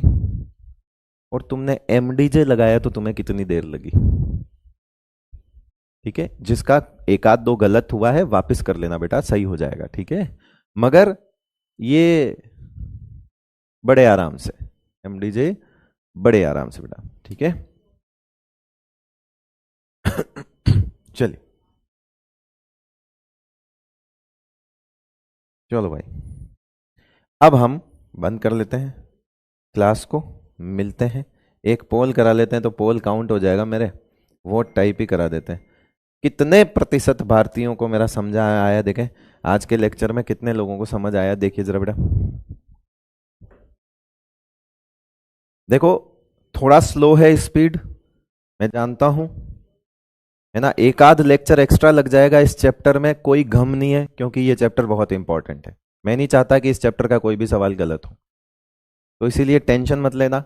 और तुमने MDJ लगाया तो तुम्हें कितनी देर लगी। ठीक है, जिसका एक आध दो गलत हुआ है वापस कर लेना बेटा, सही हो जाएगा, ठीक है। मगर ये बड़े आराम से, MDJ बड़े आराम से बेटा, ठीक है। चलिए, चलो भाई, अब हम बंद कर लेते हैं क्लास को, मिलते हैं, एक पोल करा लेते हैं तो पोल काउंट हो जाएगा मेरे, वोट टाइप ही करा देते हैं। कितने प्रतिशत भारतीयों को मेरा समझा आया, देखें आज के लेक्चर में कितने लोगों को समझ आया, देखिए जरा बेटा। देखो थोड़ा स्लो है स्पीड, मैं जानता हूं, है ना, एक आध लेक्चर एक्स्ट्रा लग जाएगा इस चैप्टर में, कोई गम नहीं है, क्योंकि ये चैप्टर बहुत इंपॉर्टेंट है। मैं नहीं चाहता कि इस चैप्टर का कोई भी सवाल गलत हो, तो इसीलिए टेंशन मत लेना।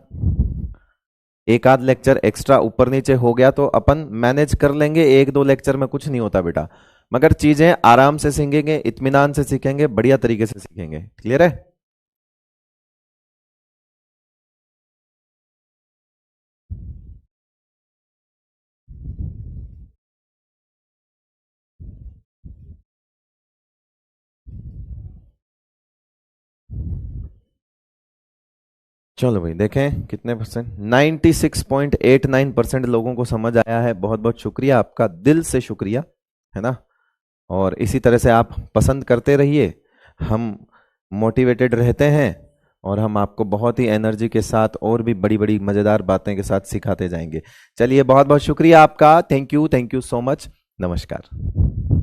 एक आध लेक्चर एक्स्ट्रा ऊपर नीचे हो गया तो अपन मैनेज कर लेंगे, एक दो लेक्चर में कुछ नहीं होता बेटा, मगर चीजें आराम से सीखेंगे, इत्मीनान से सीखेंगे, बढ़िया तरीके से सीखेंगे। क्लियर है? चलो भाई देखें कितने परसेंट, 96.89% लोगों को समझ आया है। बहुत बहुत शुक्रिया आपका, दिल से शुक्रिया, है ना। और इसी तरह से आप पसंद करते रहिए, हम मोटिवेटेड रहते हैं और हम आपको बहुत ही एनर्जी के साथ और भी बड़ी बड़ी मज़ेदार बातें के साथ सिखाते जाएंगे। चलिए बहुत बहुत शुक्रिया आपका, थैंक यू सो मच, नमस्कार।